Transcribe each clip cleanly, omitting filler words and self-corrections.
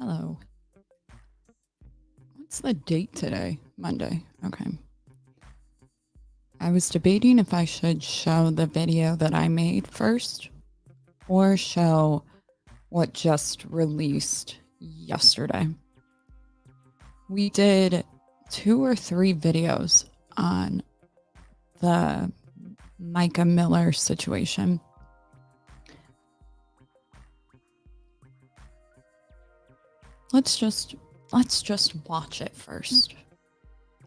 Hello. What's the date today? Monday. Okay. I was debating if I should show the video that I made first or show what just released yesterday. We did 2 or 3 videos on the Mica Miller situation. Let's just watch it first.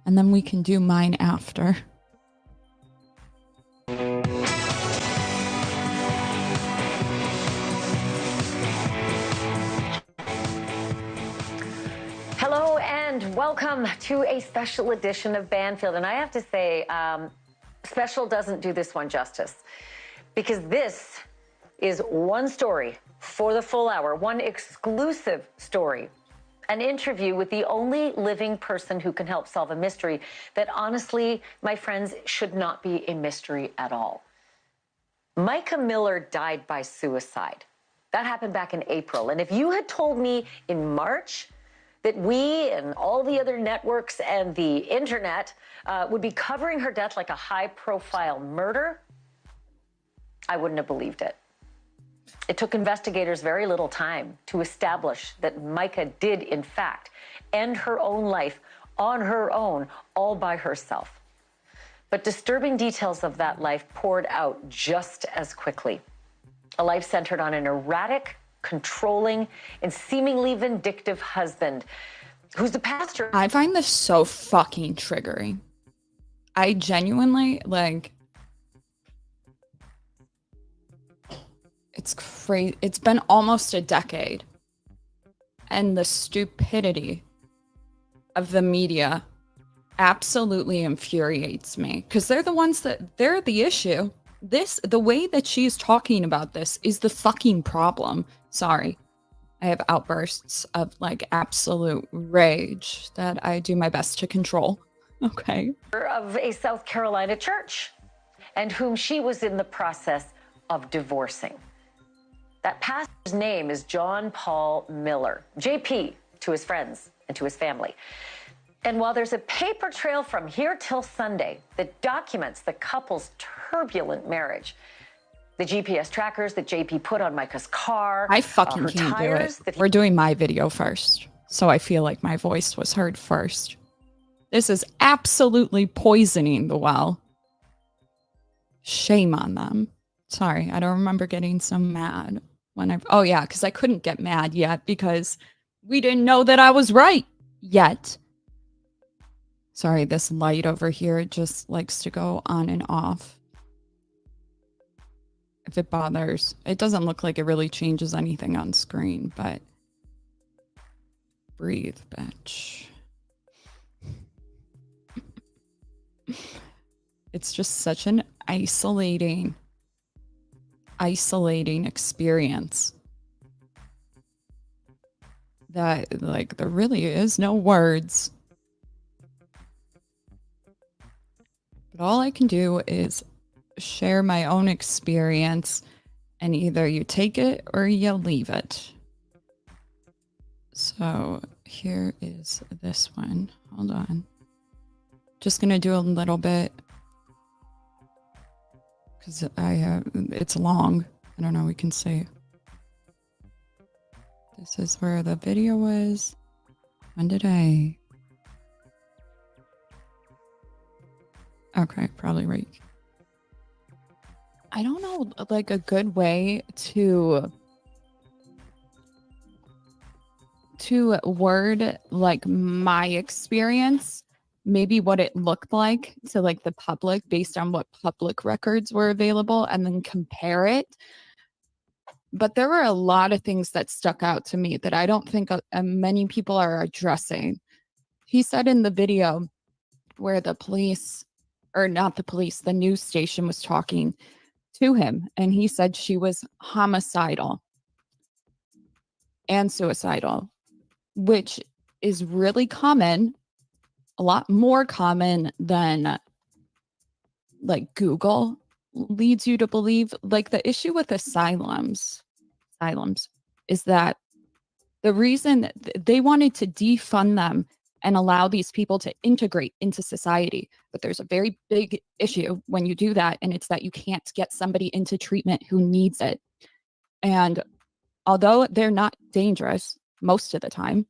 And then we can do mine after. Hello and welcome to a special edition of Banfield. And I have to say, special doesn't do this one justice, because this is one story for the full hour, one exclusive story, an interview with the only living person who can help solve a mystery that honestly, my friends, should not be a mystery at all. Mica Miller died by suicide. That happened back in April. And if you had told me in March that we and all the other networks and the internet would be covering her death like a high-profile murder, I wouldn't have believed it. It took investigators very little time to establish that Mica did, in fact, end her own life on her own, all by herself. But disturbing details of that life poured out just as quickly. A life centered on an erratic, controlling, and seemingly vindictive husband who's the pastor. I find this so fucking triggering. I genuinely, like, it's crazy. It's been almost a decade. And the stupidity of the media absolutely infuriates me, because they're the ones they're the issue. The way that she's talking about this is the fucking problem. Sorry. I have outbursts of like absolute rage that I do my best to control. Okay. Of a South Carolina church, and whom she was in the process of divorcing. That pastor's name is John Paul Miller, JP to his friends and to his family. And while there's a paper trail from here till Sunday that documents the couple's turbulent marriage, the GPS trackers that JP put on Mica's car, I fucking can't do it. We're doing my video first, so I feel like my voice was heard first. This is absolutely poisoning the well. Shame on them. Sorry, I don't remember getting so mad when oh yeah, because I couldn't get mad yet because we didn't know that I was right yet. Sorry, this light over here just likes to go on and off. If it bothers, it doesn't look like it really changes anything on screen, but breathe, bitch. It's just such an isolating experience that, like, there really is no words. But all I can do is share my own experience, and either you take it or you leave it. So here is this one. Hold on. Just gonna do a little bit because it's long. I don't know, we can see. This is where the video was. When did I? Okay, probably right. I don't know, like, a good way to word like my experience, maybe what it looked like to like the public based on what public records were available, and then compare it. But there were a lot of things that stuck out to me that I don't think many people are addressing. He said in the video where the police, or not the police, the news station was talking to him, and he said she was homicidal and suicidal, which is really common, a lot more common than like Google leads you to believe. Like, the issue with asylums is that The reason they wanted to defund them and allow these people to integrate into society. But there's a very big issue when you do that, and it's that you can't get somebody into treatment who needs it. And although they're not dangerous most of the time,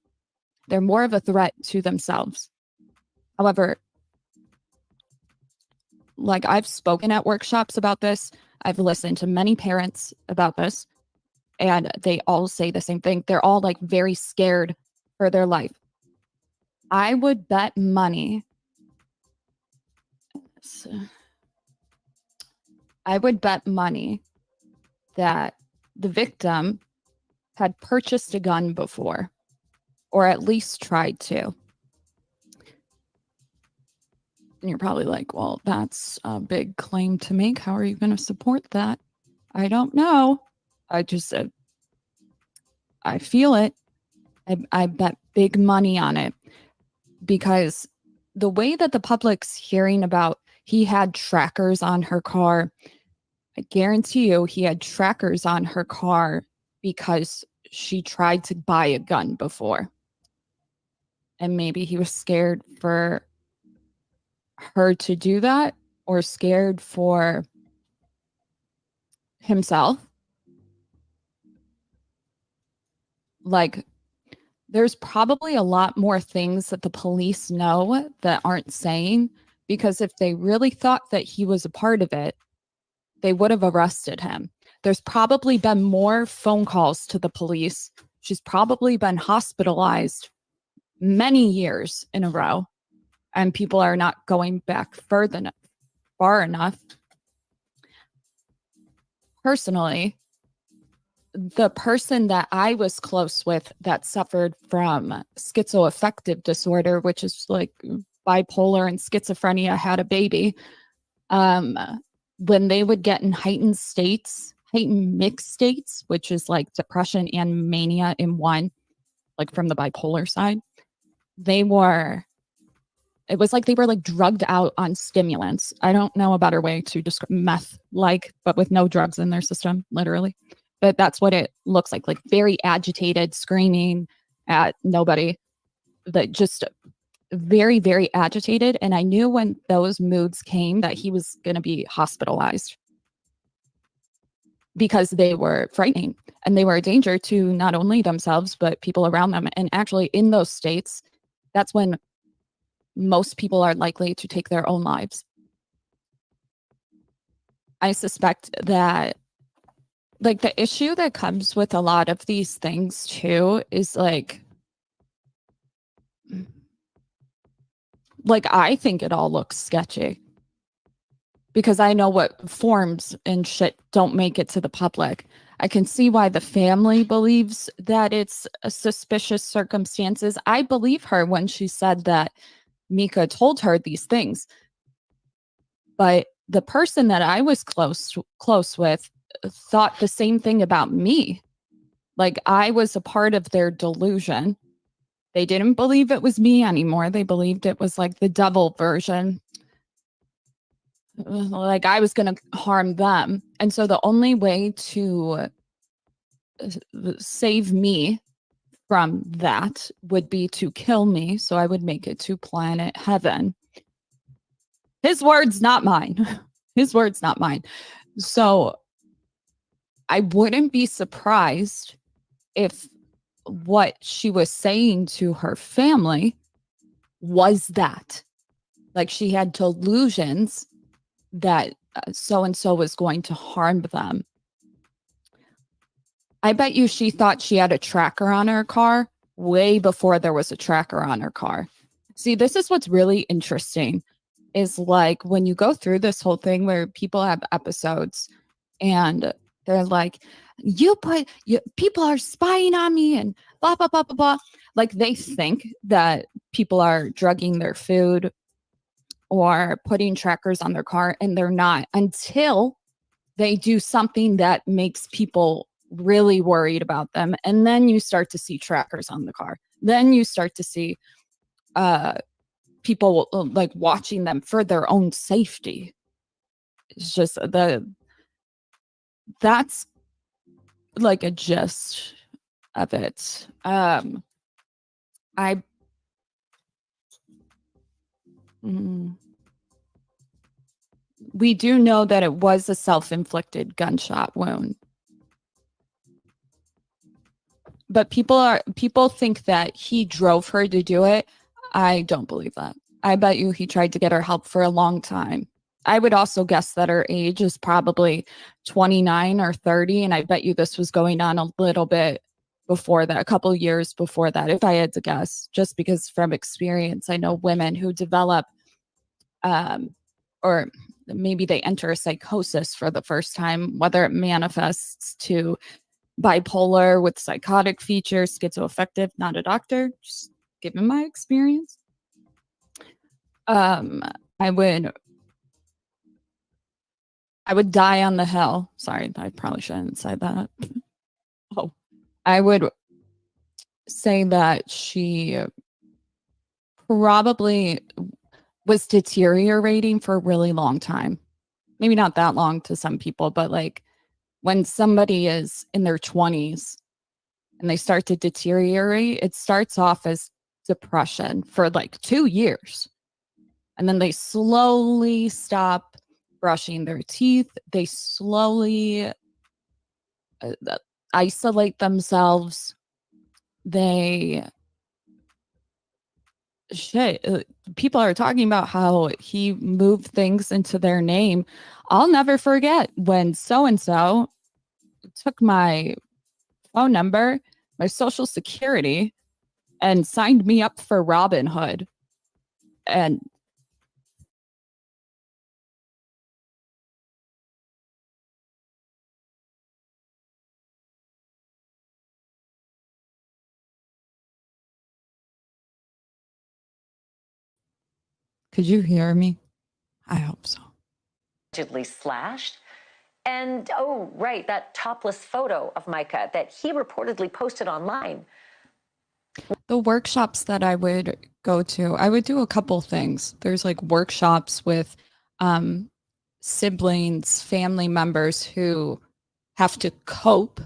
they're more of a threat to themselves. However, like I've spoken at workshops about this, I've listened to many parents about this, and they all say the same thing. They're all like very scared for their life. I would bet money. I would bet money that the victim had purchased a gun before, or at least tried to. And you're probably like, well, that's a big claim to make. How are you going to support that? I don't know. I just said, I feel it. I bet big money on it, because the way that the public's hearing about he had trackers on her car, I guarantee you he had trackers on her car because she tried to buy a gun before. And maybe he was scared for her to do that, or scared for himself. Like, there's probably a lot more things that the police know that aren't saying, because if they really thought that he was a part of it, they would have arrested him. There's probably been more phone calls to the police. She's probably been hospitalized many years in a row, and people are not going back far enough. Personally, the person that I was close with that suffered from schizoaffective disorder, which is like bipolar and schizophrenia, had a baby. When they would get in heightened mixed states, which is like depression and mania in one, like from the bipolar side, it was like they were like drugged out on stimulants. I don't know a better way to describe meth, but with no drugs in their system, literally. But that's what it looks like very agitated, screaming at nobody, but just very, very agitated. And I knew when those moods came that he was going to be hospitalized, because they were frightening and they were a danger to not only themselves, but people around them. And actually in those states, that's when most people are likely to take their own lives. I suspect that the issue that comes with a lot of these things too is like I think it all looks sketchy, because I know what forms and shit don't make it to the public. I can see why the family believes that it's a suspicious circumstances. I believe her when she said that Mica told her these things. But the person that I was close with thought the same thing about me. Like I was a part of their delusion. They didn't believe it was me anymore. They believed it was like the devil version. Like I was going to harm them. And so the only way to save me from that would be to kill me, so I would make it to planet heaven. His words, not mine. His words, not mine. So I wouldn't be surprised if what she was saying to her family was that. Like she had delusions that so-and-so was going to harm them. I bet you she thought she had a tracker on her car way before there was a tracker on her car. See, this is what's really interesting, is like when you go through this whole thing where people have episodes and they're like, people are spying on me and blah, blah, blah, blah, blah. Like they think that people are drugging their food or putting trackers on their car, and they're not, until they do something that makes people really worried about them. And then you start to see trackers on the car. Then you start to see people like watching them for their own safety. It's just that's like a gist of it. We do know that it was a self-inflicted gunshot wound. But people think that he drove her to do it. I don't believe that. I bet you he tried to get her help for a long time. I would also guess that her age is probably 29 or 30, and I bet you this was going on a little bit before that, a couple years before that, if I had to guess, just because from experience, I know women who develop or maybe they enter a psychosis for the first time, whether it manifests to bipolar with psychotic features, schizoaffective, not a doctor, just given my experience. I would die on the hill. Sorry, I probably shouldn't say that. Oh, I would say that she probably was deteriorating for a really long time. Maybe not that long to some people, but like when somebody is in their 20s and they start to deteriorate, it starts off as depression for like 2 years. And then they slowly stop brushing their teeth. They slowly isolate themselves. They people are talking about how he moved things into their name. I'll never forget when so and so took my phone number, my social security, and signed me up for Robinhood. And could you hear me? I hope so. Allegedly slashed. And oh, right, that topless photo of Mica that he reportedly posted online. The workshops that I would go to, I would do a couple things. There's like workshops with siblings, family members who have to cope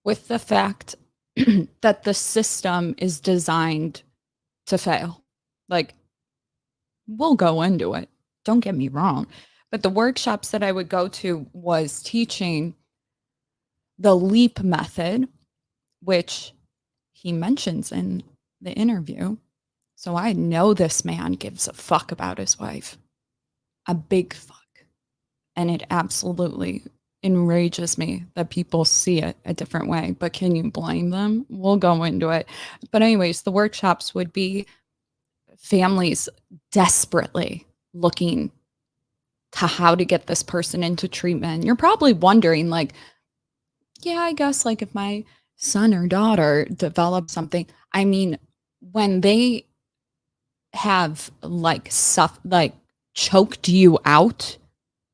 with the fact that the system is designed to fail. Like, we'll go into it. Don't get me wrong. But the workshops that I would go to was teaching the LEAP method, which he mentions in the interview. So I know this man gives a fuck about his wife. A big fuck. And it absolutely enrages me that people see it a different way. But can you blame them? We'll go into it. But anyways, the workshops would be families desperately looking to how to get this person into treatment. You're probably wondering, like, yeah, I guess like if my son or daughter develops something, I mean, when they have like choked you out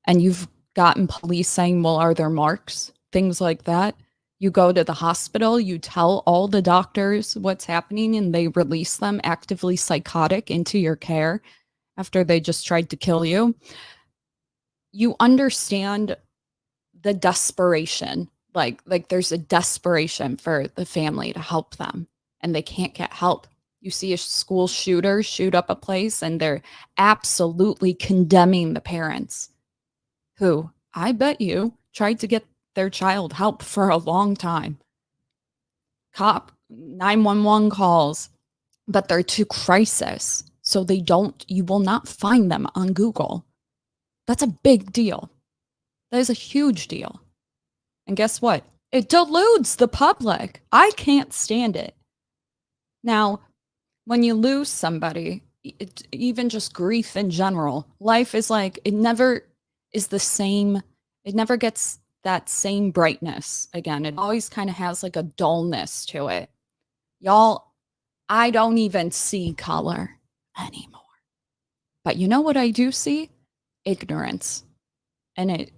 and you've gotten police saying, well, are there marks? Things like that. You go to the hospital, you tell all the doctors what's happening, and they release them actively psychotic into your care after they just tried to kill you. You understand the desperation. Like there's a desperation for the family to help them, and they can't get help. You see a school shooter shoot up a place, and they're absolutely condemning the parents who, I bet you, tried to get their child help for a long time. Cop 911 calls, but they're to crisis. So you will not find them on Google. That's a big deal. That is a huge deal. And guess what? It deludes the public. I can't stand it. Now, when you lose somebody, even just grief in general, life is like, it never is the same. It never gets that same brightness again. It always kind of has like a dullness to it. Y'all, I don't even see color anymore. But you know what I do see? Ignorance. And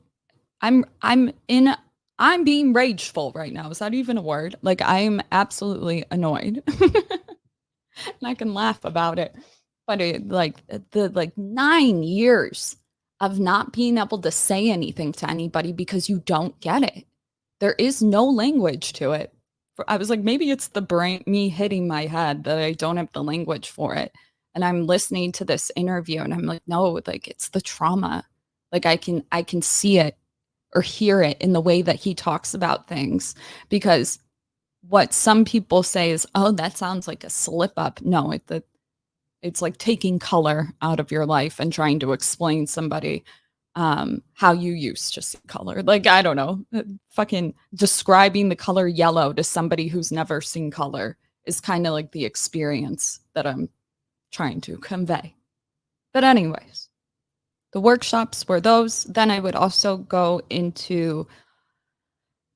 I'm being rageful right now. Is that even a word? Like, I'm absolutely annoyed. And I can laugh about it. But the 9 years of not being able to say anything to anybody because you don't get it. There is no language to it I was like, maybe it's the brain, me hitting my head that I don't have the language for it. And I'm listening to this interview and I'm like, no, like it's the trauma. Like I can see it or hear it in the way that he talks about things because what some people say is, oh, that sounds like a slip up. No, it's like taking color out of your life and trying to explain somebody how you used to see color. Like, I don't know, fucking describing the color yellow to somebody who's never seen color is kind of like the experience that I'm trying to convey. But, anyways, the workshops were those. Then I would also go into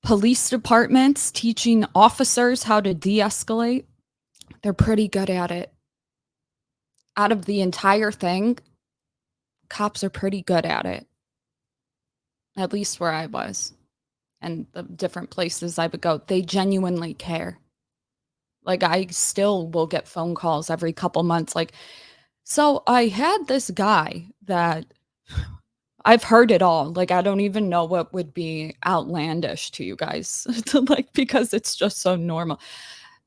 police departments teaching officers how to de escalate. They're pretty good at it. Out of the entire thing, cops are pretty good at it, at least where I was and the different places I would go. They genuinely care. Like, I still will get phone calls every couple months, like, so I had this guy that I've heard it all. Like, I don't even know what would be outlandish to you guys, to like, because it's just so normal.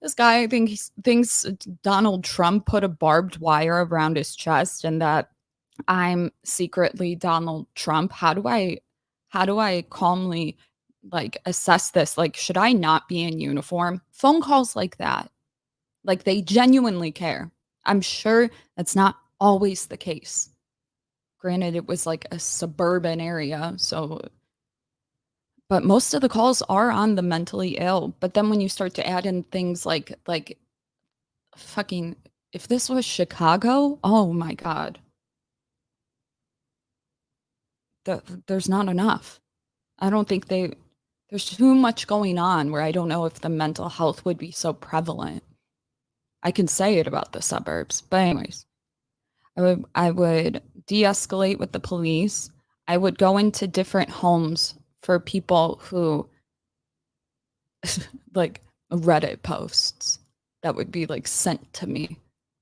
This guy, I think he thinks Donald Trump put a barbed wire around his chest and that I'm secretly Donald Trump. How do I calmly like assess this? Like, should I not be in uniform? Phone calls like that. Like they genuinely care. I'm sure that's not always the case. Granted, it was like a suburban area, so but most of the calls are on the mentally ill. But then when you start to add in things like fucking if this was Chicago, oh my god. There's not enough. I don't think there's too much going on where I don't know if the mental health would be so prevalent. I can say it about the suburbs, but anyways, I would de-escalate with the police. I would go into different homes for people who like Reddit posts that would be like sent to me.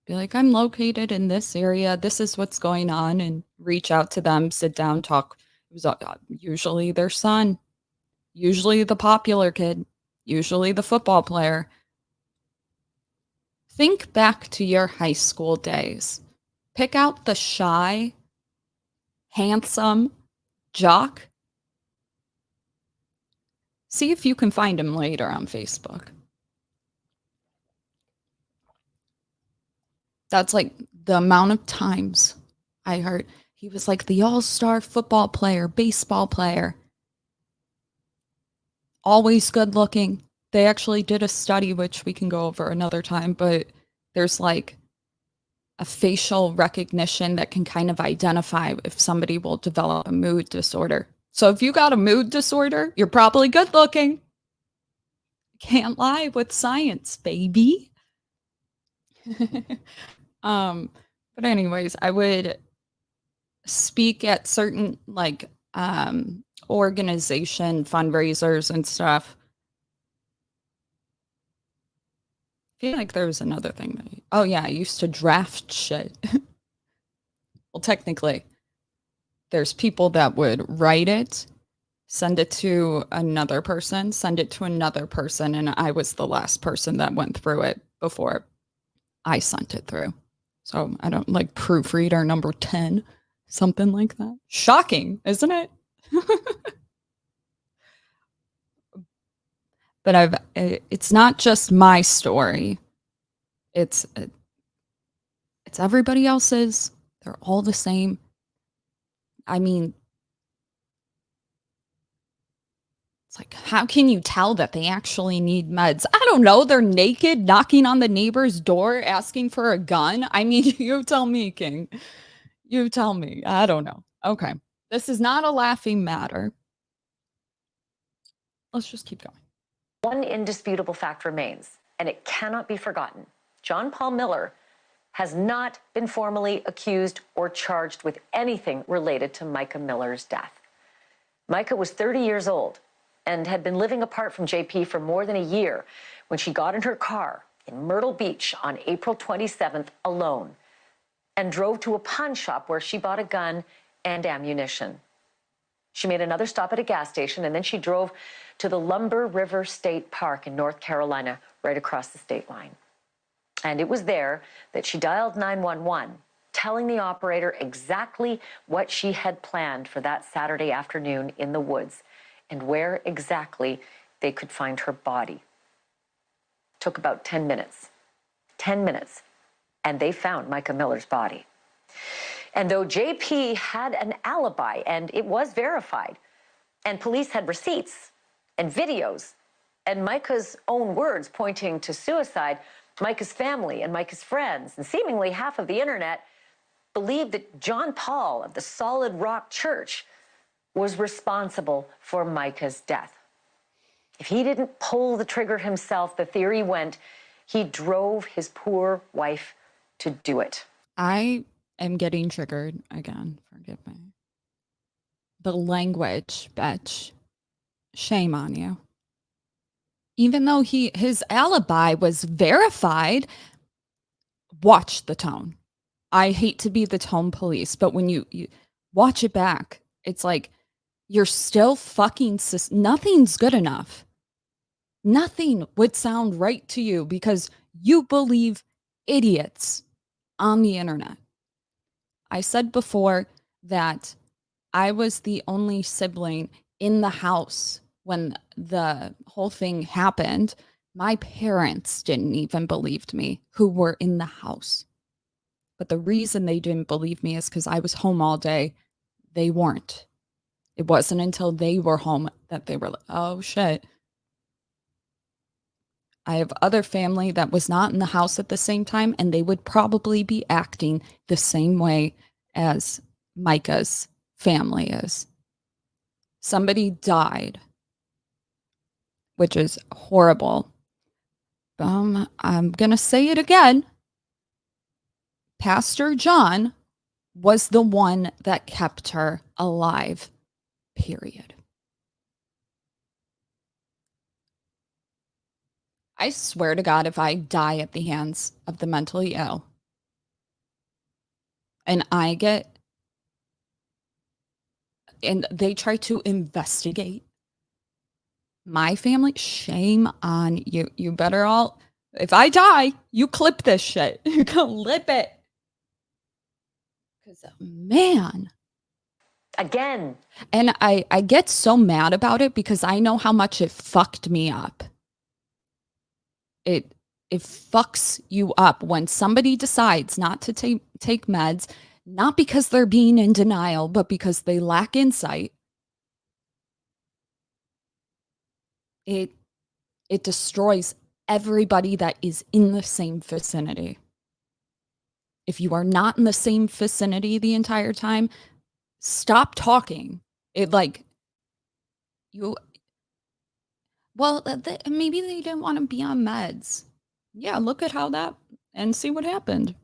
Be like, I'm located in this area. This is what's going on, and reach out to them, sit down, talk. It was usually their son, usually the popular kid, usually the football player. Think back to your high school days. Pick out the shy, handsome jock. See if you can find him later on Facebook. That's like the amount of times I heard he was like the all-star football player, baseball player. Always good looking. They actually did a study, which we can go over another time, but there's like a facial recognition that can kind of identify if somebody will develop a mood disorder. So if you got a mood disorder, you're probably good looking. Can't lie with science, baby. But anyways, I would speak at certain like organization fundraisers and stuff. I feel like there was another thing oh yeah, I used to draft shit. Well, technically, there's people that would write it, send it to another person, send it to another person, and I was the last person that went through it before I sent it through. So I don't like proofreader number 10, something like that. Shocking, isn't it? But it's not just my story. It's everybody else's. They're all the same. I mean, it's like, how can you tell that they actually need meds? I don't know. They're naked, knocking on the neighbor's door, asking for a gun. I mean, you tell me, King. You tell me. I don't know. Okay. This is not a laughing matter. Let's just keep going. One indisputable fact remains, and it cannot be forgotten. John Paul Miller has not been formally accused or charged with anything related to Mica Miller's death. Mica was 30 years old and had been living apart from JP for more than a year when she got in her car in Myrtle Beach on April 27th alone and drove to a pawn shop where she bought a gun and ammunition. She made another stop at a gas station, and then she drove to the Lumber River State Park in North Carolina, right across the state line. And it was there that she dialed 911, telling the operator exactly what she had planned for that Saturday afternoon in the woods and where exactly they could find her body. It took about 10 minutes. 10 minutes. And they found Mica Miller's body. And though JP had an alibi, and it was verified, and police had receipts and videos, and Mica's own words pointing to suicide, Mica's family and Mica's friends, and seemingly half of the internet, believed that John Paul of the Solid Rock Church was responsible for Mica's death. If he didn't pull the trigger himself, the theory went, he drove his poor wife to do it. I am getting triggered again. Forgive me. The language, bitch. Shame on you. Even though his alibi was verified, watch the tone. I hate to be the tone police, but when you watch it back, it's like you're still fucking nothing's good enough. Nothing would sound right to you because you believe idiots on the internet. I said before that I was the only sibling in the house when the whole thing happened. My parents didn't even believe me who were in the house. But the reason they didn't believe me is because I was home all day. They weren't. It wasn't until they were home that they were like, oh shit. I have other family that was not in the house at the same time, and they would probably be acting the same way as Mica's family is. Somebody died, which is horrible. I'm going to say it again. Pastor John was the one that kept her alive, period. I swear to God, if I die at the hands of the mentally ill and they try to investigate my family, shame on you. You better all, if I die, you clip this shit. You clip it. Because, man. Again. And I get so mad about it because I know how much it fucked me up. It fucks you up when somebody decides not to take meds, not because they're being in denial, but because they lack insight. It destroys everybody that is in the same vicinity. If you are not in the same vicinity the entire time, stop talking. Maybe they didn't want to be on meds. Yeah, look at how that, and see what happened.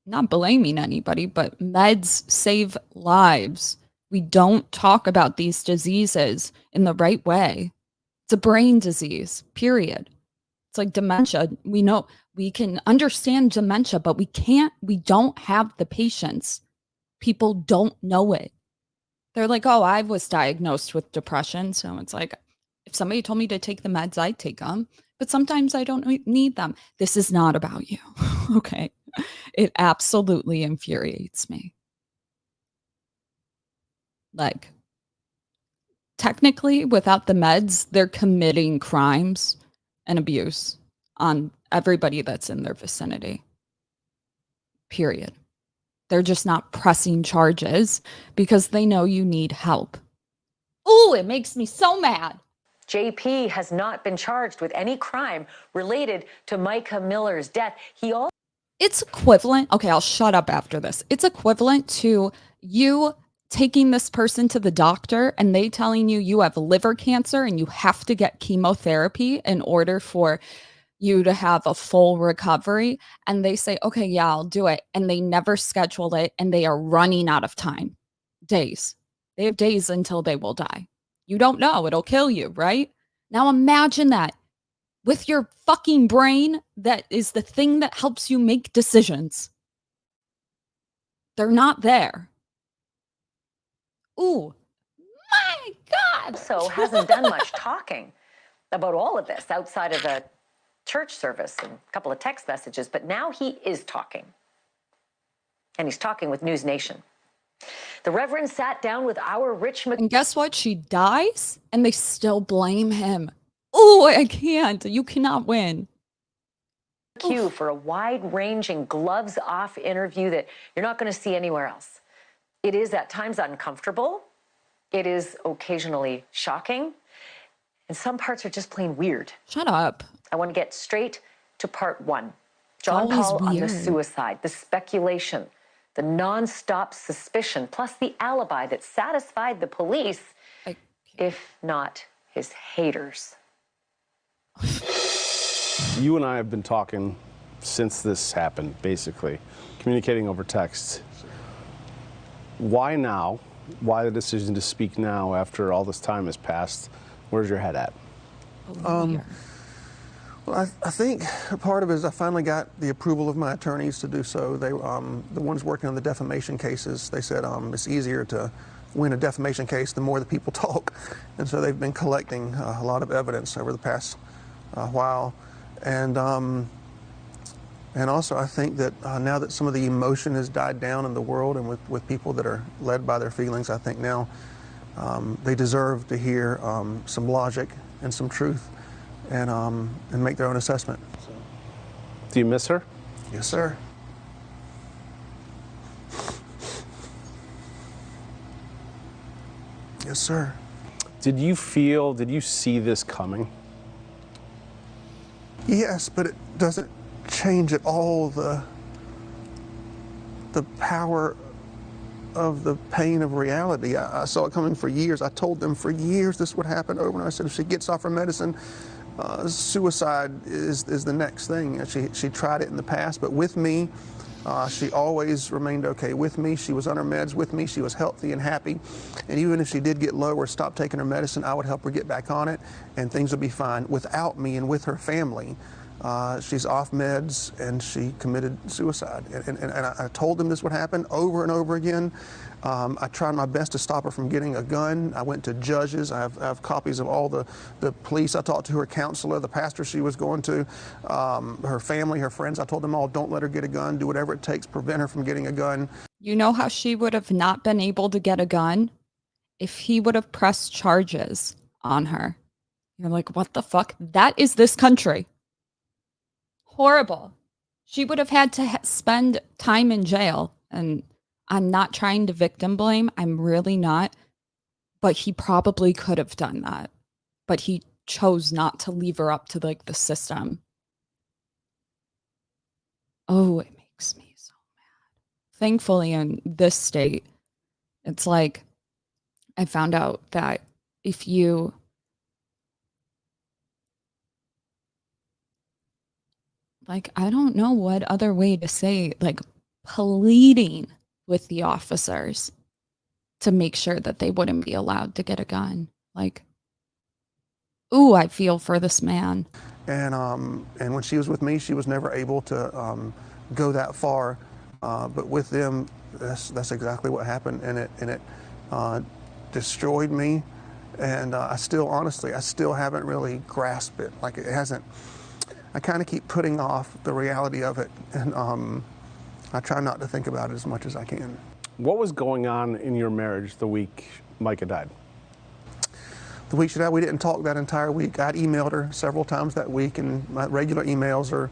Not blaming anybody, but meds save lives. We don't talk about these diseases in the right way. It's a brain disease, period. It's like dementia. We know we can understand dementia, but we don't have the patience. People don't know it. They're like, oh, I was diagnosed with depression. So it's like, if somebody told me to take the meds, I'd take them. But sometimes I don't need them. This is not about you. Okay. It absolutely infuriates me. Like, technically, without the meds, they're committing crimes and abuse on everybody that's in their vicinity. Period. They're just not pressing charges because they know you need help. Oh, it makes me so mad. JP has not been charged with any crime related to Mica Miller's death. It's equivalent. Okay, I'll shut up after this. It's equivalent to you taking this person to the doctor and they telling you you have liver cancer and you have to get chemotherapy in order for you to have a full recovery. And they say, okay, yeah, I'll do it. And they never schedule it and they are running out of time. Days. They have days until they will die. You don't know. It'll kill you, right? Now imagine that with your fucking brain that is the thing that helps you make decisions. They're not there. Ooh, My God. Also hasn't done much talking about all of this outside of a church service and a couple of text messages, but now he is talking. And he's talking with News Nation. The Reverend sat down with our Rich And guess what? She dies and they still blame him. Oh, I can't. You cannot win. McHugh for a wide-ranging, gloves-off interview that you're not going to see anywhere else. It is at times uncomfortable. It is occasionally shocking. And some parts are just plain weird. Shut up. I want to get straight to part one. John always Paul on the weird. suicide, the speculation, the nonstop suspicion, plus the alibi that satisfied the police, if not his haters. You and I have been talking since this happened, basically, communicating over text. Why now? Why the decision to speak now after all this time has passed? Where's your head at? Well, I think part of it is I finally got the approval of my attorneys to do so. They, the ones working on the defamation cases, they said it's easier to win a defamation case the more the people talk. And so they've been collecting a lot of evidence over the past while. And also I think that now that some of the emotion has died down in the world and with people that are led by their feelings, I think now they deserve to hear some logic and some truth and make their own assessment. Do you miss her? Yes, sir. Yes, sir. Did you see this coming? Yes, but it doesn't change at all the power of the pain of reality. I saw it coming for years. I told them for years this would happen over and over. I said if she gets off her medicine, suicide is the next thing. She tried it in the past, but with me, she always remained okay with me. She was on her meds with me. She was healthy and happy. And even if she did get low or stop taking her medicine, I would help her get back on it, and things would be fine. Without me and with her family, she's off meds, and she committed suicide. And I told them this would happen over and over again. I tried my best to stop her from getting a gun. I went to judges. I have copies of all the police. I talked to her counselor, the pastor she was going to, her family, her friends. I told them all, don't let her get a gun. Do whatever it takes, prevent her from getting a gun. You know how she would have not been able to get a gun? If he would have pressed charges on her. You're like, what the fuck? That is this country. Horrible. She would have had to spend time in jail. And I'm not trying to victim blame. I'm really not. But he probably could have done that. But he chose not to leave her up to like the system. Oh, it makes me so mad. Thankfully, in this state, it's like I found out that if you like, I don't know what other way to say, like pleading with the officers to make sure that they wouldn't be allowed to get a gun. Like, ooh, I feel for this man. And when she was with me, she was never able to go that far. But with them, that's exactly what happened, and it destroyed me. And I still haven't really grasped it. Like it hasn't. I kind of keep putting off the reality of it, and I try not to think about it as much as I can. What was going on in your marriage the week Mica died? The week she died, we didn't talk that entire week. I'd emailed her several times that week, and my regular emails are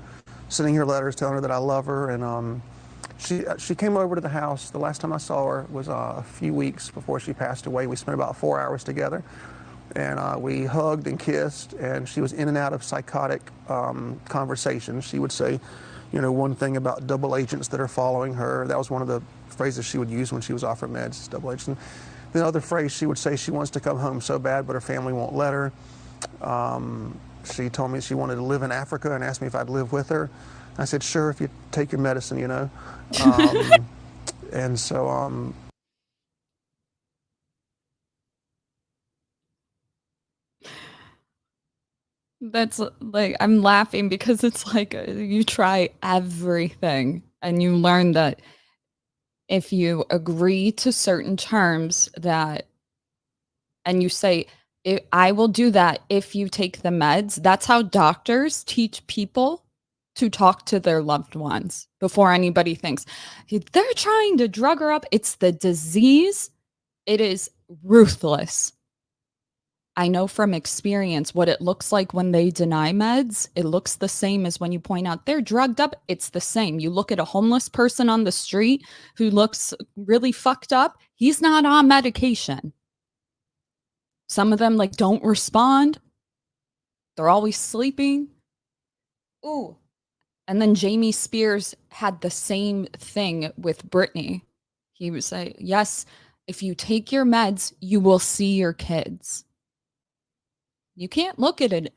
sending her letters telling her that I love her. And she came over to the house. The last time I saw her was a few weeks before she passed away. We spent about 4 hours together, and we hugged and kissed. And she was in and out of psychotic conversations. She would say, you know, one thing about double agents that are following her. That was one of the phrases she would use when she was off her meds, double agents. And the other phrase she would say, she wants to come home so bad, but her family won't let her. She told me she wanted to live in Africa and asked me if I'd live with her. I said, sure, if you take your medicine, you know. And so, That's like, I'm laughing because it's like you try everything and you learn that if you agree to certain terms that and you say, I will do that if you take the meds. That's how doctors teach people to talk to their loved ones before anybody thinks they're trying to drug her up. It's the disease. It is ruthless. I know from experience what it looks like when they deny meds. It looks the same as when you point out they're drugged up. It's the same. You look at a homeless person on the street who looks really fucked up. He's not on medication. Some of them like don't respond. They're always sleeping. Ooh. And then Jamie Spears had the same thing with Brittany. He would say, yes, if you take your meds, you will see your kids. You can't look at it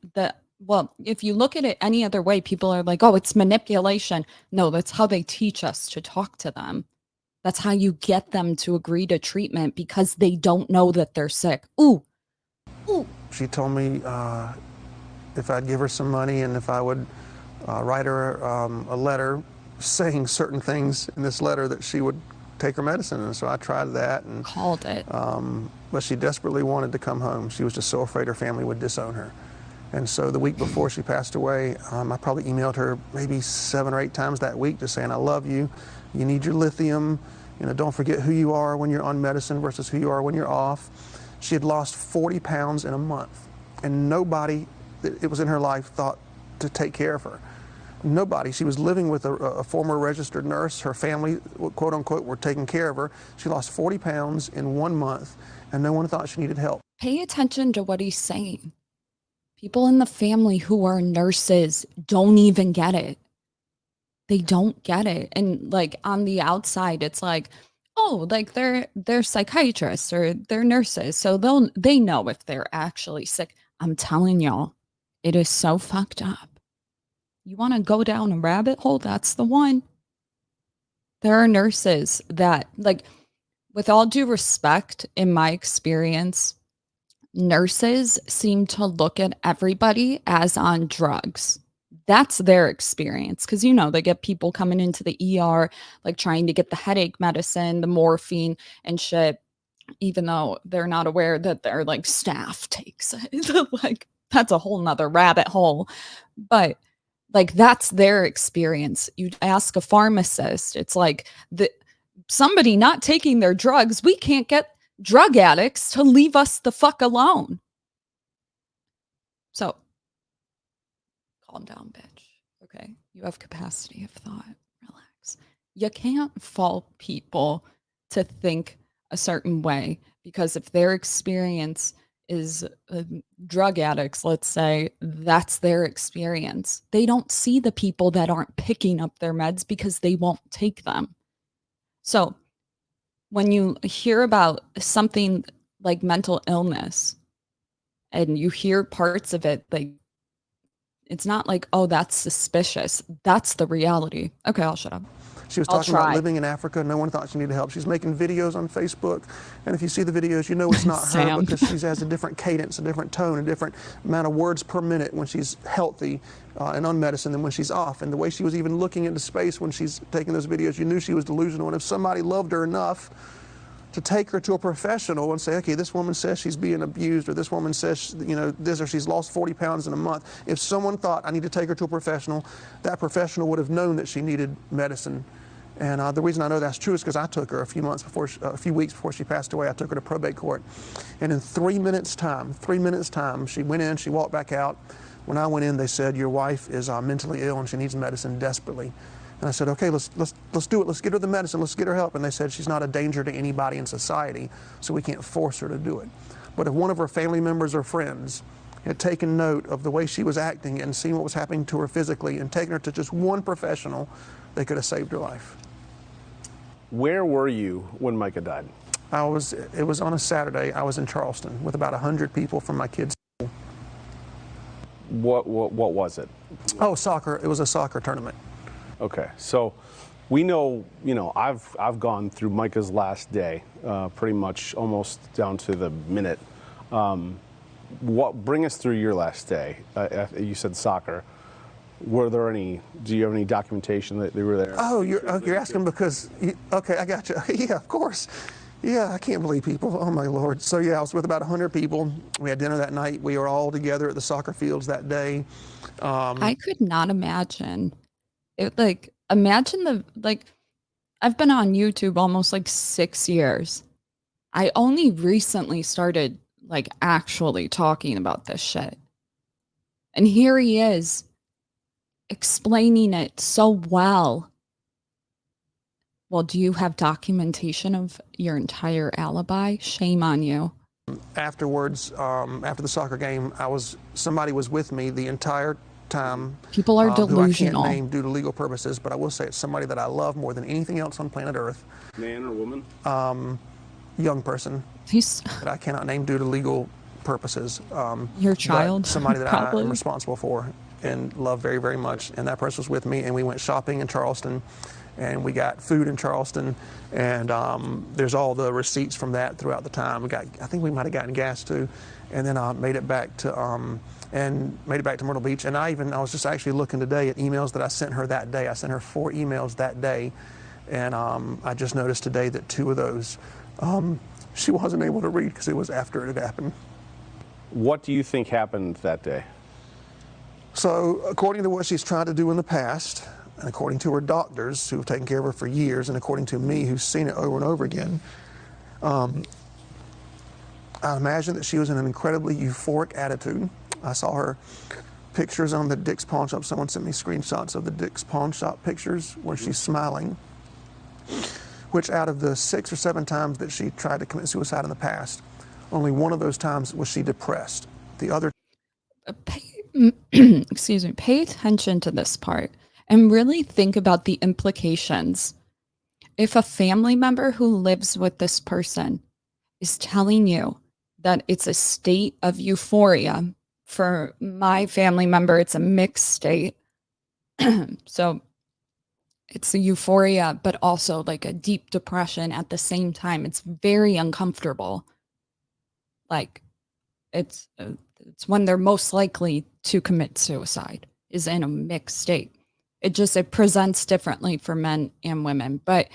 if you look at it any other way, people are like, oh, it's manipulation. No, that's how they teach us to talk to them. That's how you get them to agree to treatment because they don't know that they're sick. Ooh. She told me if I'd give her some money and if I would write her a letter saying certain things in this letter that she would take her medicine. And so I tried that and called it. But she desperately wanted to come home. She was just so afraid her family would disown her. And so the week before she passed away, I probably emailed her maybe 7 or 8 times that week just saying, I love you. You need your lithium. You know, don't forget who you are when you're on medicine versus who you are when you're off. She had lost 40 pounds in a month, and nobody that was in her life thought to take care of her. Nobody. She was living with a former registered nurse. Her family, quote unquote, were taking care of her. She lost 40 pounds in 1 month, and no one thought she needed help. Pay attention to what he's saying. People in the family who are nurses don't even get it. They don't get it. And like on the outside, it's like, oh, like they're psychiatrists or they're nurses, so they know if they're actually sick. I'm telling y'all, it is so fucked up. You want to go down a rabbit hole? That's the one. There are nurses that, like, with all due respect, in my experience, nurses seem to look at everybody as on drugs. That's their experience. Because, you know, they get people coming into the ER, like trying to get the headache medicine, the morphine and shit, even though they're not aware that their like staff takes it. Like, that's a whole nother rabbit hole. But like, that's their experience. You ask a pharmacist, it's like somebody not taking their drugs, we can't get drug addicts to leave us the fuck alone. So calm down, bitch. Okay. You have capacity of thought. Relax. You can't fault people to think a certain way because if their experience is drug addicts, let's say, that's their experience. They don't see the people that aren't picking up their meds because they won't take them. So when you hear about something like mental illness and you hear parts of it, like, it's not like, oh, that's suspicious. That's the reality. Okay, I'll shut up. She was talking about living in Africa. No one thought she needed help. She's making videos on Facebook. And if you see the videos, you know it's not her because she has a different cadence, a different tone, a different amount of words per minute when she's healthy and on medicine than when she's off. And the way she was even looking into space when she's taking those videos, you knew she was delusional. And if somebody loved her enough to take her to a professional and say, okay, this woman says she's being abused, or this woman says, you know, this, or she's lost 40 pounds in a month. If someone thought, I need to take her to a professional, that professional would have known that she needed medicine. And the reason I know that's true is because I took her a few weeks before she passed away. I took her to probate court. And in 3 minutes time, she went in, she walked back out. When I went in, they said, your wife is mentally ill and she needs medicine desperately. And I said, okay, let's do it. Let's get her the medicine. Let's get her help. And they said she's not a danger to anybody in society, so we can't force her to do it. But if one of her family members or friends had taken note of the way she was acting and seen what was happening to her physically and taken her to just one professional, they could have saved her life. Where were you when Mica died? It was on a Saturday. I was in Charleston with about 100 people from my kids' school. What was it? Oh, soccer. It was a soccer tournament. Okay, so we know, you know, I've gone through Mica's last day, pretty much almost down to the minute. Bring us through your last day. You said soccer. Were there any? Do you have any documentation that they were there? Oh, you're asking because okay, I got you. Yeah, of course. Yeah, I can't believe people. Oh my Lord. So yeah, I was with about 100 people. We had dinner that night. We were all together at the soccer fields that day. I could not imagine it. Like, imagine I've been on YouTube almost like 6 years. I only recently started like actually talking about this shit. And here he is explaining it so well. Well, do you have documentation of your entire alibi? Shame on you. Afterwards, after the soccer game, somebody was with me the entire time. People are Who I can't delusional. name due to legal purposes, but I will say it's somebody that I love more than anything else on planet Earth. Man or woman? Young person He's that I cannot name due to legal purposes. your but child. somebody that I probably. am responsible for and love very, very much. And that person was with me, and we went shopping in Charleston, and we got food in Charleston, and there's all the receipts from that throughout the time. I think we might have gotten gas too, and then made it back to Myrtle Beach. And I was just actually looking today at emails that I sent her that day. I sent her 4 emails that day, and I just noticed today that 2 of those she wasn't able to read because it was after it had happened. What do you think happened that day? So, according to what she's tried to do in the past, and according to her doctors who have taken care of her for years, and according to me who's seen it over and over again, I imagine that she was in an incredibly euphoric attitude. I saw her pictures on the Dick's Pawn Shop. Someone sent me screenshots of the Dick's Pawn Shop pictures where she's smiling, which out of the 6 or 7 times that she tried to commit suicide in the past, only one of those times was she depressed. The other Excuse me, pay attention to this part and really think about the implications. If a family member who lives with this person is telling you that it's a state of euphoria, for my family member, it's a mixed state. So it's a euphoria, but also like a deep depression at the same time. It's very uncomfortable. Like it's when they're most likely to commit suicide is in a mixed state. It presents differently for men and women. But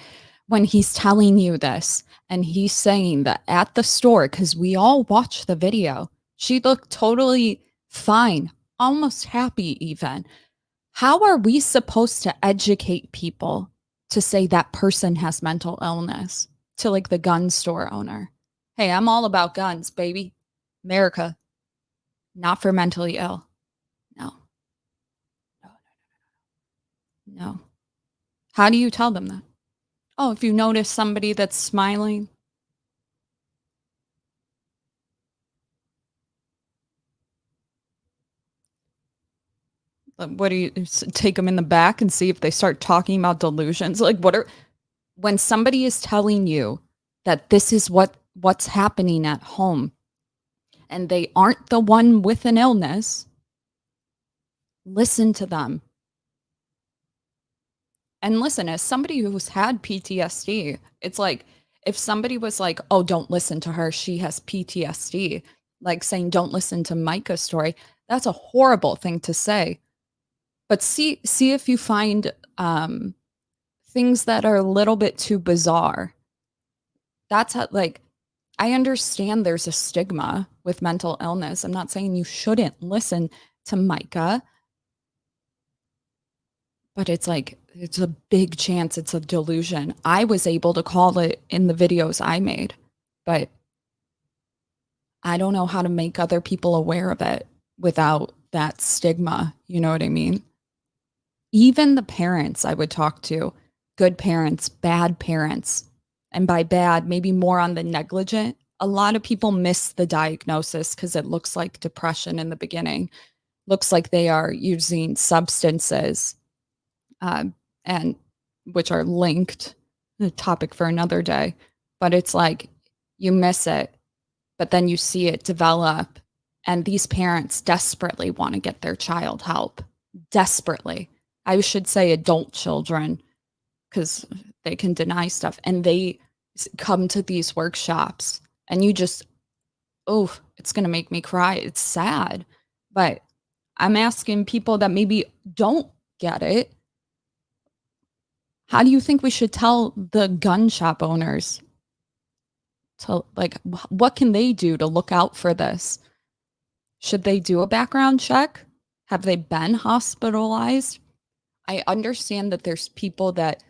when he's telling you this and he's saying that at the store, because we all watched the video, she looked totally fine, almost happy even. How are we supposed to educate people to say that person has mental illness to like the gun store owner? Hey, I'm all about guns, baby. America, not for mentally ill. No. No. How do you tell them that? Oh, if you notice somebody that's smiling. What do you take them in the back and see if they start talking about delusions? Like when somebody is telling you that this is what's happening at home and they aren't the one with an illness, listen to them. And listen, as somebody who's had PTSD, it's like if somebody was like, oh, don't listen to her, she has PTSD, like saying, don't listen to Mica's story, that's a horrible thing to say. But see if you find things that are a little bit too bizarre. That's how, like, I understand there's a stigma with mental illness. I'm not saying you shouldn't listen to Mica. But it's like, it's a big chance it's a delusion. I was able to call it in the videos I made, but I don't know how to make other people aware of it without that stigma. You know what I mean? Even the parents I would talk to, good parents, bad parents, and by bad, maybe more on the negligent. A lot of people miss the diagnosis because it looks like depression in the beginning. Looks like they are using substances and which are linked, a topic for another day. But it's like you miss it, but then you see it develop, and these parents desperately want to get their child help. Desperately. I should say adult children, because they can deny stuff. And they come to these workshops, and you just, oh, it's going to make me cry. It's sad. But I'm asking people that maybe don't get it, how do you think we should tell the gun shop owners? to like, what can they do to look out for this? Should they do a background check? Have they been hospitalized? I understand that there's people that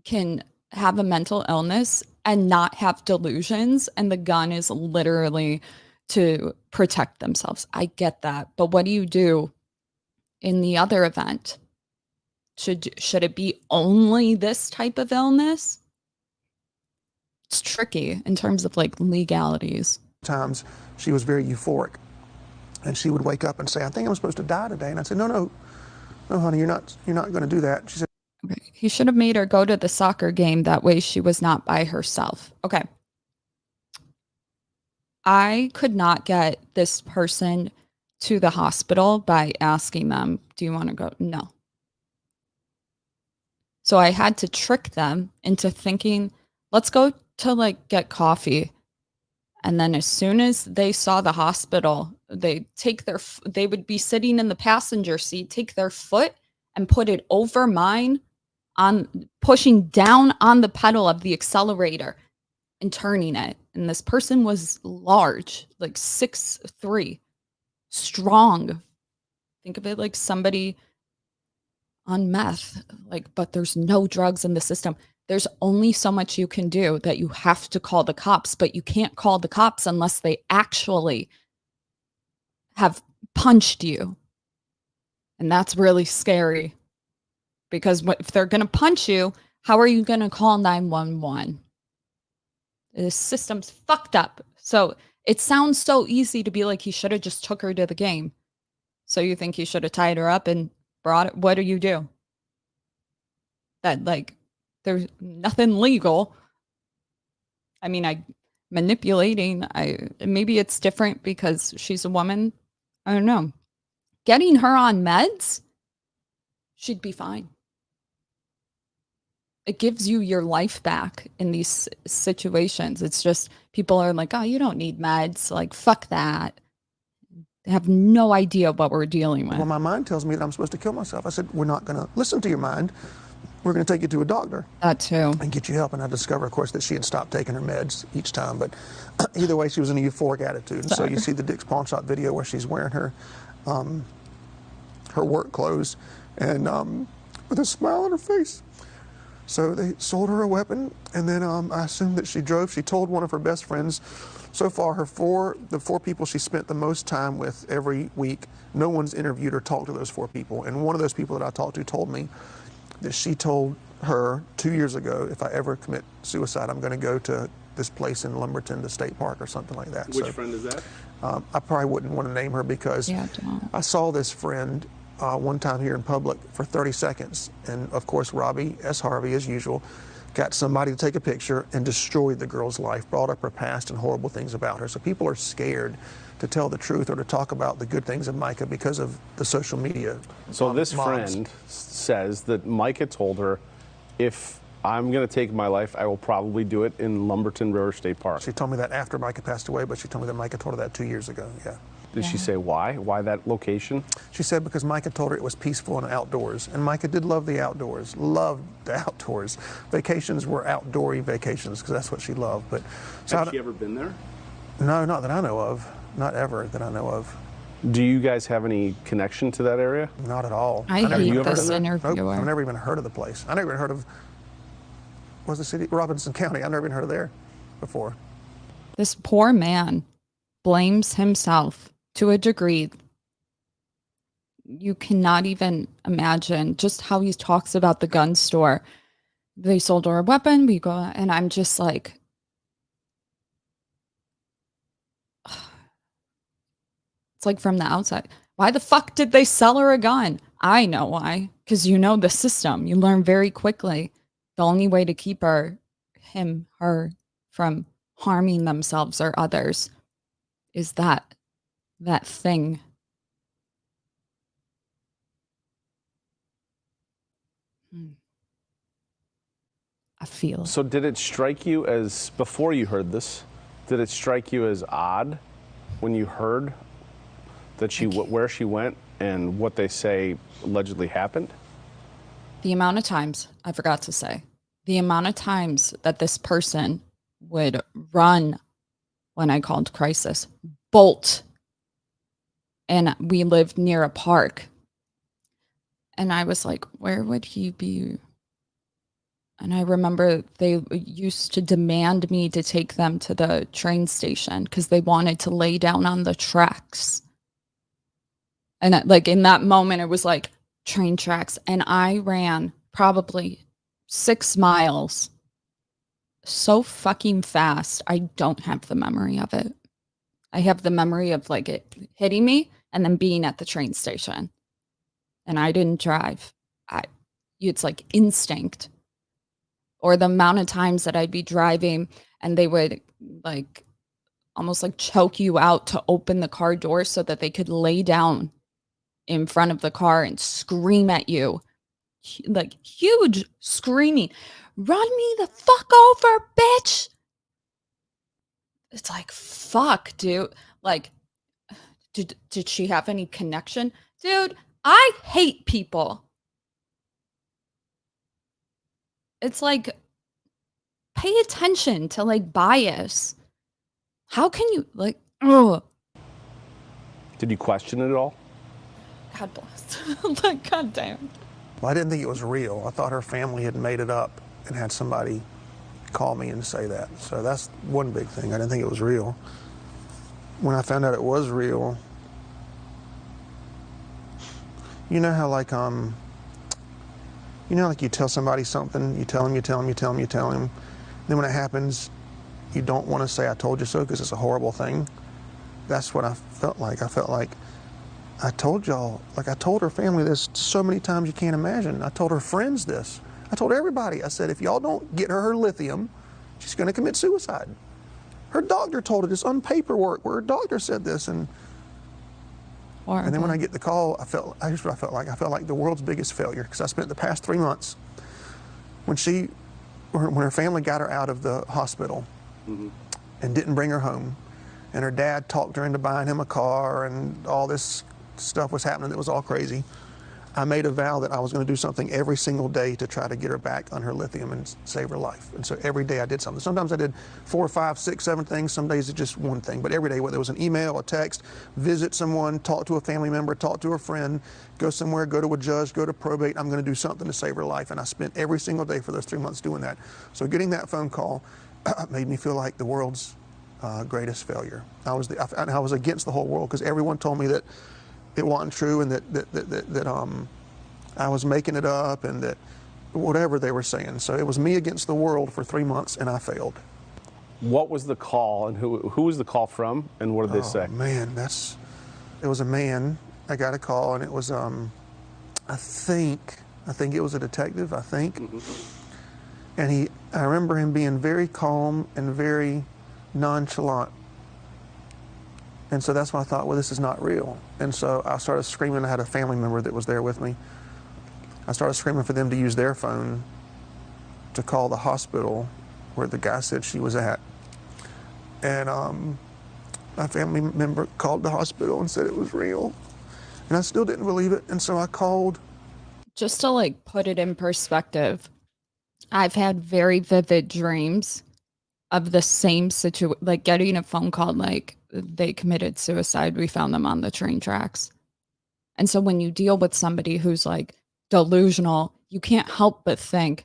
can have a mental illness and not have delusions, and the gun is literally to protect themselves. I get that. But what do you do in the other event? Should it be only this type of illness? It's tricky in terms of like legalities. Times she was very euphoric, and she would wake up and say, "I think I'm supposed to die today." And I said, "No, honey, you're not going to do that." She said, Okay. He should have made her go to the soccer game. That way she was not by herself. Okay. I could not get this person to the hospital by asking them, do you want to go? No. So I had to trick them into thinking, let's go to like get coffee. And then as soon as they saw the hospital, they would be sitting in the passenger seat, take their foot and put it over mine, on pushing down on the pedal of the accelerator and turning it. And this person was large, like 6'3", strong. Think of it like somebody on meth, like, but there's no drugs in the system. There's only so much you can do that you have to call the cops, but you can't call the cops unless they actually have punched you. And that's really scary. Because if they're going to punch you, how are you going to call 911? The system's fucked up. So it sounds so easy to be like, he should have just took her to the game. So you think he should have tied her up and brought it? What do you do? That like, there's nothing legal. I mean, manipulating, maybe it's different because she's a woman. I don't know. Getting her on meds, she'd be fine. It gives you your life back in these situations. It's just people are like, oh, you don't need meds. Like, fuck that. They have no idea what we're dealing with. "Well, my mind tells me that I'm supposed to kill myself." I said, "We're not going to listen to your mind. We're going to take you to a doctor That too. and get you help." And I discovered, of course, that she had stopped taking her meds each time. But either way, she was in a euphoric attitude. And so you see the Dick's Pawn Shop video where she's wearing her work clothes and with a smile on her face. So they sold her a weapon, and then I assumed that she drove. She told one of her best friends. So far, the four people she spent the most time with every week, no one's interviewed or talked to those four people. And one of those people that I talked to told me that she told her 2 years ago, if I ever commit suicide, I'm going to go to this place in Lumberton, the state park or something like that. Which friend is that? I probably wouldn't want to name her because I saw this friend one time here in public for 30 seconds. And of course, Robbie S. Harvey, as usual, got somebody to take a picture and destroyed the girl's life, brought up her past and horrible things about her. So people are scared to tell the truth or to talk about the good things of Mica because of the social media. So this friend says that Mica told her, if I'm going to take my life, I will probably do it in Lumberton River State Park. She told me that after Mica passed away, but she told me that Mica told her that 2 years ago, yeah. Did she say why? Why that location? She said because Mica told her it was peaceful and outdoors. And Mica did love the outdoors, loved the outdoors. Vacations were outdoory vacations because that's what she loved. But so Has she ever been there? No, not that I know of. Not ever that I know of. Do you guys have any connection to that area? Not at all. I hate this interviewer. Nope, I've never even heard of the place. I never even heard of, was the city? Robinson County. I've never even heard of there before. This poor man blames himself to a degree you cannot even imagine. Just how he talks about the gun store. They sold her a weapon, we go, and I'm just like, it's like from the outside. Why the fuck did they sell her a gun? I know why. Because you know the system. You learn very quickly. The only way to keep her from harming themselves or others is that thing. I feel. So did it strike you as, before you heard this, did it strike you as odd when you heard that where she went and what they say allegedly happened? The amount of times, I forgot to say, the amount of times that this person would run when I called crisis, bolt. And we lived near a park. And I was like, where would he be? And I remember they used to demand me to take them to the train station because they wanted to lay down on the tracks. And like in that moment, it was like train tracks. And I ran probably 6 miles so fucking fast. I don't have the memory of it. I have the memory of like it hitting me and then being at the train station. And I didn't drive. It's like instinct. Or the amount of times that I'd be driving and they would like almost like choke you out to open the car door so that they could lay down in front of the car and scream at you. Like huge screaming, run me the fuck over, bitch. It's like, fuck, dude. Like, did she have any connection? Dude, I hate people. It's like, pay attention to like bias. How can you like, oh, Did you question it at all? God bless. Like, God damn. Well, I didn't think it was real. I thought her family had made it up and had somebody call me and say that. So that's one big thing. I didn't think it was real. When I found out it was real, you know how like like you tell somebody something, you tell them. Then when it happens, you don't want to say I told you so because it's a horrible thing. That's what I felt like. I felt like I told y'all, like I told her family this so many times you can't imagine. I told her friends this. I told everybody. I said, if y'all don't get her lithium, she's going to commit suicide. Her doctor told her this on paperwork where her doctor said this. And then when I get the call, here's what I felt like. I felt like the world's biggest failure because I spent the past 3 months when her family got her out of the hospital and didn't bring her home, and her dad talked her into buying him a car, and all this stuff was happening that was all crazy. I made a vow that I was going to do something every single day to try to get her back on her lithium and save her life. And so every day I did something. Sometimes I did 4, 5, 6, 7 things. Some days it's just one thing. But every day, whether it was an email, a text, visit someone, talk to a family member, talk to a friend, go somewhere, go to a judge, go to probate, I'm going to do something to save her life. And I spent every single day for those 3 months doing that. So getting that phone call made me feel like the world's greatest failure. I was against the whole world because everyone told me that it wasn't true and that I was making it up and that whatever they were saying. So it was me against the world for 3 months, and I failed. What was the call, and who was the call from, and what did they say? Man, it was a man. I got a call, and it was I think it was a detective. I think, and I remember him being very calm and very nonchalant. And so that's why I thought, well, this is not real. And so I started screaming. I had a family member that was there with me. I started screaming for them to use their phone to call the hospital where the guy said she was at. And my family member called the hospital and said it was real. And I still didn't believe it. And so I called. Just to like put it in perspective, I've had very vivid dreams of the same situation, like getting a phone call like they committed suicide. We found them on the train tracks. And so when you deal with somebody who's like delusional, you can't help but think,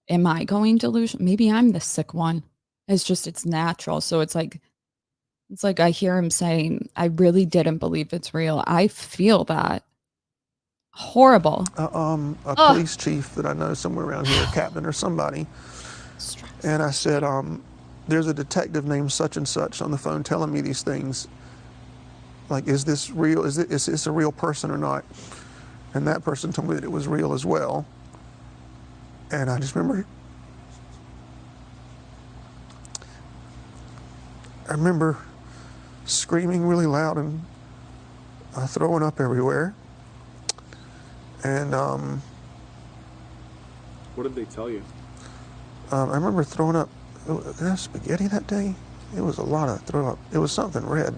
am I going delusional? Maybe I'm the sick one. It's natural. So it's like I hear him saying, I really didn't believe it's real. I feel that. Horrible. A police chief that I know somewhere around here, a captain or somebody. Stress. And I said, there's a detective named such and such on the phone telling me these things. Like, is this real? Is this a real person or not? And that person told me that it was real as well. And I just remember, screaming really loud and throwing up everywhere. And What did they tell you? I remember throwing up. Did I have spaghetti that day? It was a lot of throw up. It was something red.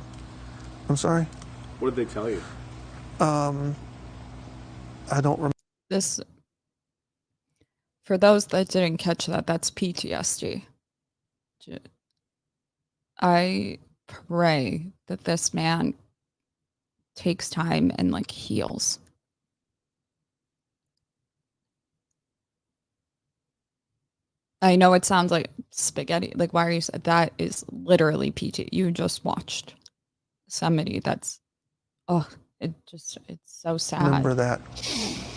I'm sorry? What did they tell you? I don't remember. This, for those that didn't catch that, that's PTSD. I pray that this man takes time and like heals. I know it sounds like spaghetti. Like, why are you? That is literally PT. You just watched somebody that's, oh, it's so sad. Remember that.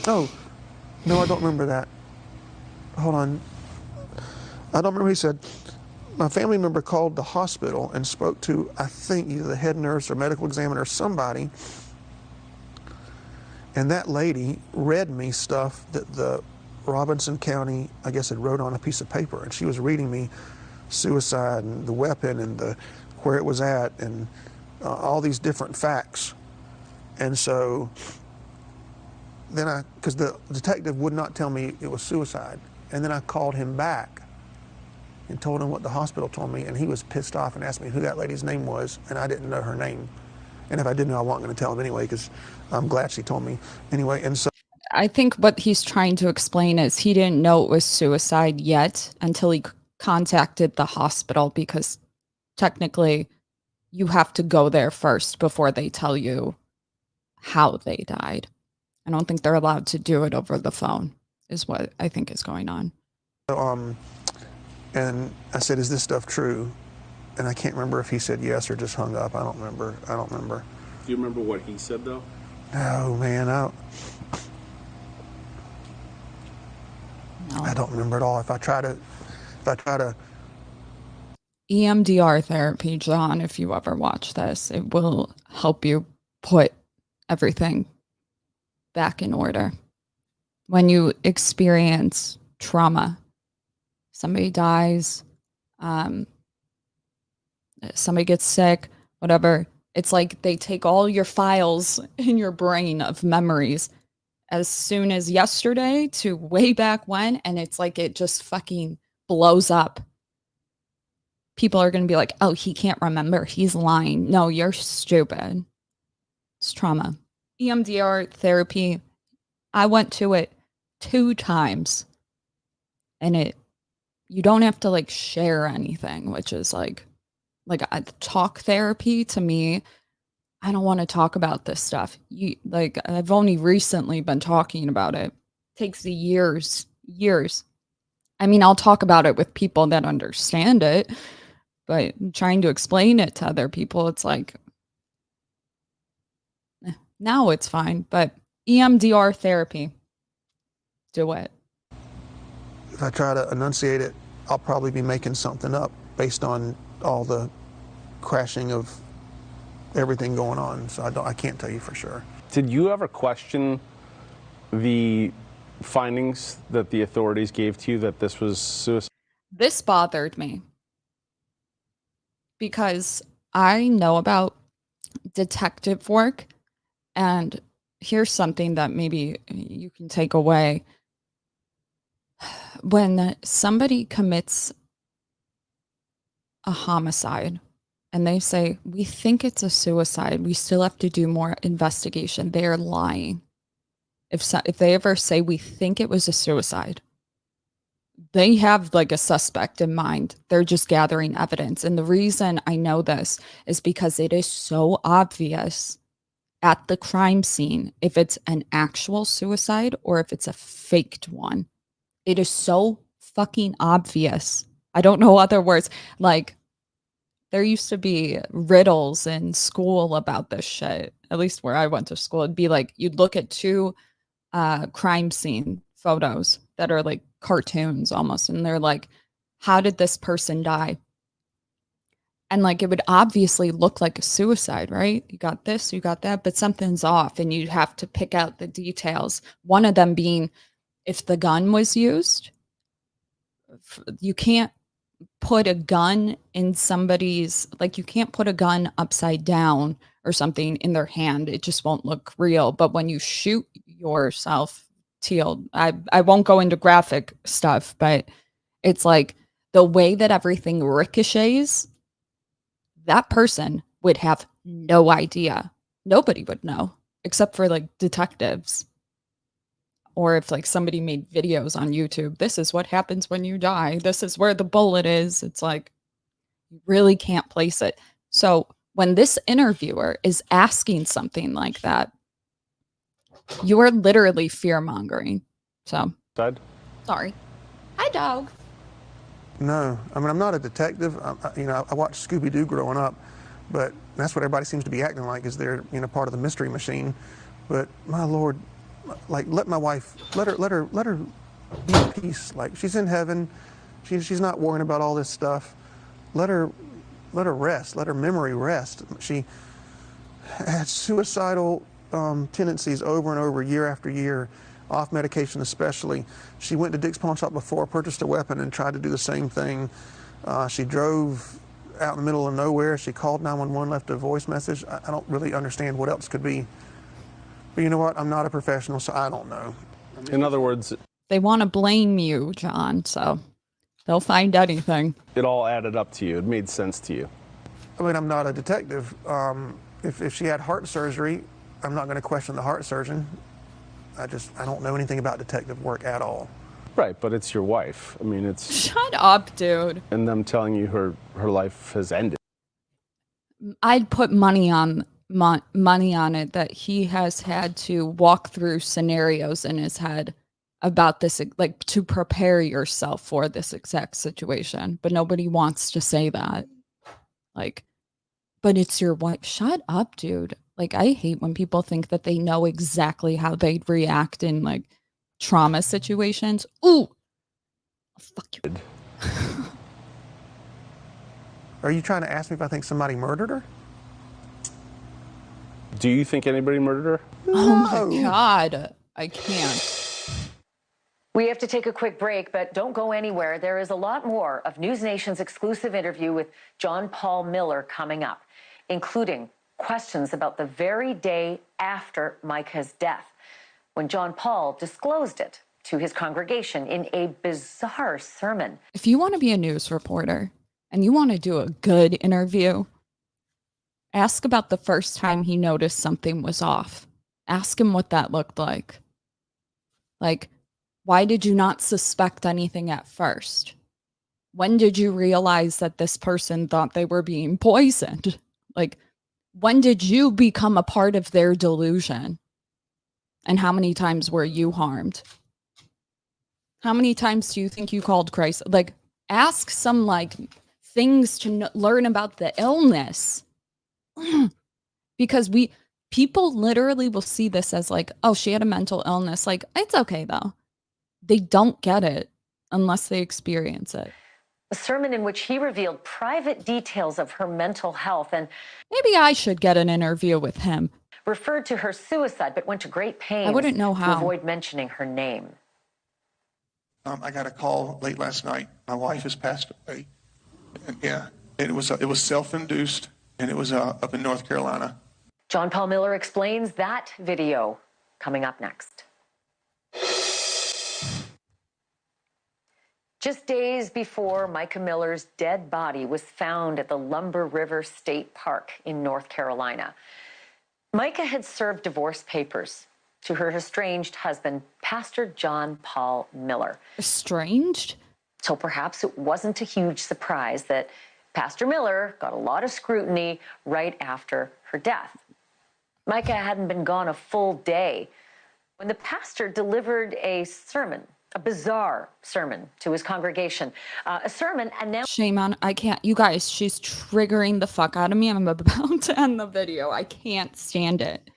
Oh, no, I don't remember that. Hold on. I don't remember. He said, my family member called the hospital and spoke to, I think, either the head nurse or medical examiner or somebody. And that lady read me stuff that the Robinson County, I guess, had wrote on a piece of paper. And she was reading me suicide and the weapon and where it was at and all these different facts. And so then because the detective would not tell me it was suicide. And then I called him back and told him what the hospital told me, and he was pissed off and asked me who that lady's name was, and I didn't know her name. And if I did know, I wasn't going to tell him anyway, because I'm glad she told me anyway. And so I think what he's trying to explain is he didn't know it was suicide yet until he contacted the hospital, because technically you have to go there first before they tell you how they died. I don't think they're allowed to do it over the phone, is what I think is going on. And I said, is this stuff true? And I can't remember if he said yes or just hung up. I don't remember. Do you remember what he said, though? No, man, I don't remember at all. If I try to EMDR therapy, John, if you ever watch this, it will help you put everything back in order. When you experience trauma, somebody dies, somebody gets sick, whatever, it's like they take all your files in your brain of memories as soon as yesterday to way back when, and it's like it just fucking blows up. People are going to be like, oh, he can't remember, he's lying. No, you're stupid. It's trauma. EMDR therapy, I went to it 2 times, and you don't have to like share anything, which is like talk therapy to me. I don't want to talk about this stuff. I've only recently been talking about it. It takes years. I mean, I'll talk about it with people that understand it, but trying to explain it to other people, it's like, now it's fine. But EMDR therapy, do it. if I try to enunciate it, I'll probably be making something up based on all the crashing of everything going on. So I can't tell you for sure. Did you ever question the findings that the authorities gave to you that this was suicide? This bothered me because I know about detective work, and here's something that maybe you can take away. When somebody commits a homicide and they say, we think it's a suicide, we still have to do more investigation, they're lying. If they ever say, we think it was a suicide, they have like a suspect in mind. They're just gathering evidence. And the reason I know this is because it is so obvious at the crime scene if it's an actual suicide or if it's a faked one. It is so fucking obvious. I don't know other words. Like, there used to be riddles in school about this shit. At least where I went to school, it'd be like you'd look at 2 crime scene photos that are like cartoons almost, and they're like, how did this person die? And like it would obviously look like a suicide, right? You got this, you got that, but something's off, and you have to pick out the details. One of them being if the gun was used. You can't put a gun in somebody's, like, you can't put a gun upside down or something in their hand. It just won't look real. But when you shoot yourself, Teal, I won't go into graphic stuff, but it's like the way that everything ricochets, that person would have no idea. Nobody would know except for like detectives. Or if like somebody made videos on YouTube, this is what happens when you die. This is where the bullet is. It's like, You really can't place it. So when this interviewer is asking something like that, you are literally fear mongering. So sorry. Hi, dog. No, I mean, I'm not a detective. I watched Scooby-Doo growing up, but that's what everybody seems to be acting like, is they're, part of the mystery machine. But my Lord, like, let my wife, let her be at peace. Like, she's in heaven. She's not worrying about all this stuff. Let her rest. Let her memory rest. She had suicidal tendencies over and over, year after year, off medication especially. She went to Dick's Pawn Shop before, purchased a weapon, and tried to do the same thing. She drove out in the middle of nowhere. She called 911, left a voice message. I don't really understand what else could be. But you know what? I'm not a professional, so I don't know. In other words, they want to blame you, John, so they'll find anything. It all added up to you. It made sense to you. I mean, I'm not a detective. If she had heart surgery, I'm not going to question the heart surgeon. I don't know anything about detective work at all. Right, but it's your wife. I mean, it's... Shut up, dude. And them telling you her life has ended. I'd put money on it that he has had to walk through scenarios in his head about this, like, to prepare yourself for this exact situation. But nobody wants to say that. Like, but it's your wife. Shut up, dude. Like, I hate when people think that they know exactly how they'd react in, like, trauma situations. Ooh, I'll fuck you. Are you trying to ask me if I think somebody murdered her? Do you think anybody murdered her? Oh my God, I can't. We have to take a quick break, but don't go anywhere. There is a lot more of News Nation's exclusive interview with John Paul Miller coming up, including questions about the very day after Mica's death, when John Paul disclosed it to his congregation in a bizarre sermon. If you want to be a news reporter and you want to do a good interview, ask about the first time he noticed something was off. Ask him what that looked like. Like, why did you not suspect anything at first? When did you realize that this person thought they were being poisoned? Like, when did you become a part of their delusion? And how many times were you harmed? How many times do you think you called Christ? Like, ask some, like, things to learn about the illness. Because people literally will see this as like, oh, she had a mental illness. Like, it's okay though. They don't get it unless they experience it. A sermon in which he revealed private details of her mental health and maybe I should get an interview with him. Referred to her suicide, but went to great pains I wouldn't know how to avoid mentioning her name. I got a call late last night. My wife has passed away. And yeah, it was self-induced, and it was up in North Carolina. John Paul Miller explains that video coming up next. Just days before Mica Miller's dead body was found at the Lumber River State Park in North Carolina, Mica had served divorce papers to her estranged husband, Pastor John Paul Miller. Estranged? So perhaps it wasn't a huge surprise that Pastor Miller got a lot of scrutiny right after her death. Mica hadn't been gone a full day when the pastor delivered a sermon, a bizarre sermon to his congregation. A sermon announced... Shame on, I can't, you guys, she's triggering the fuck out of me. I'm about to end the video. I can't stand it.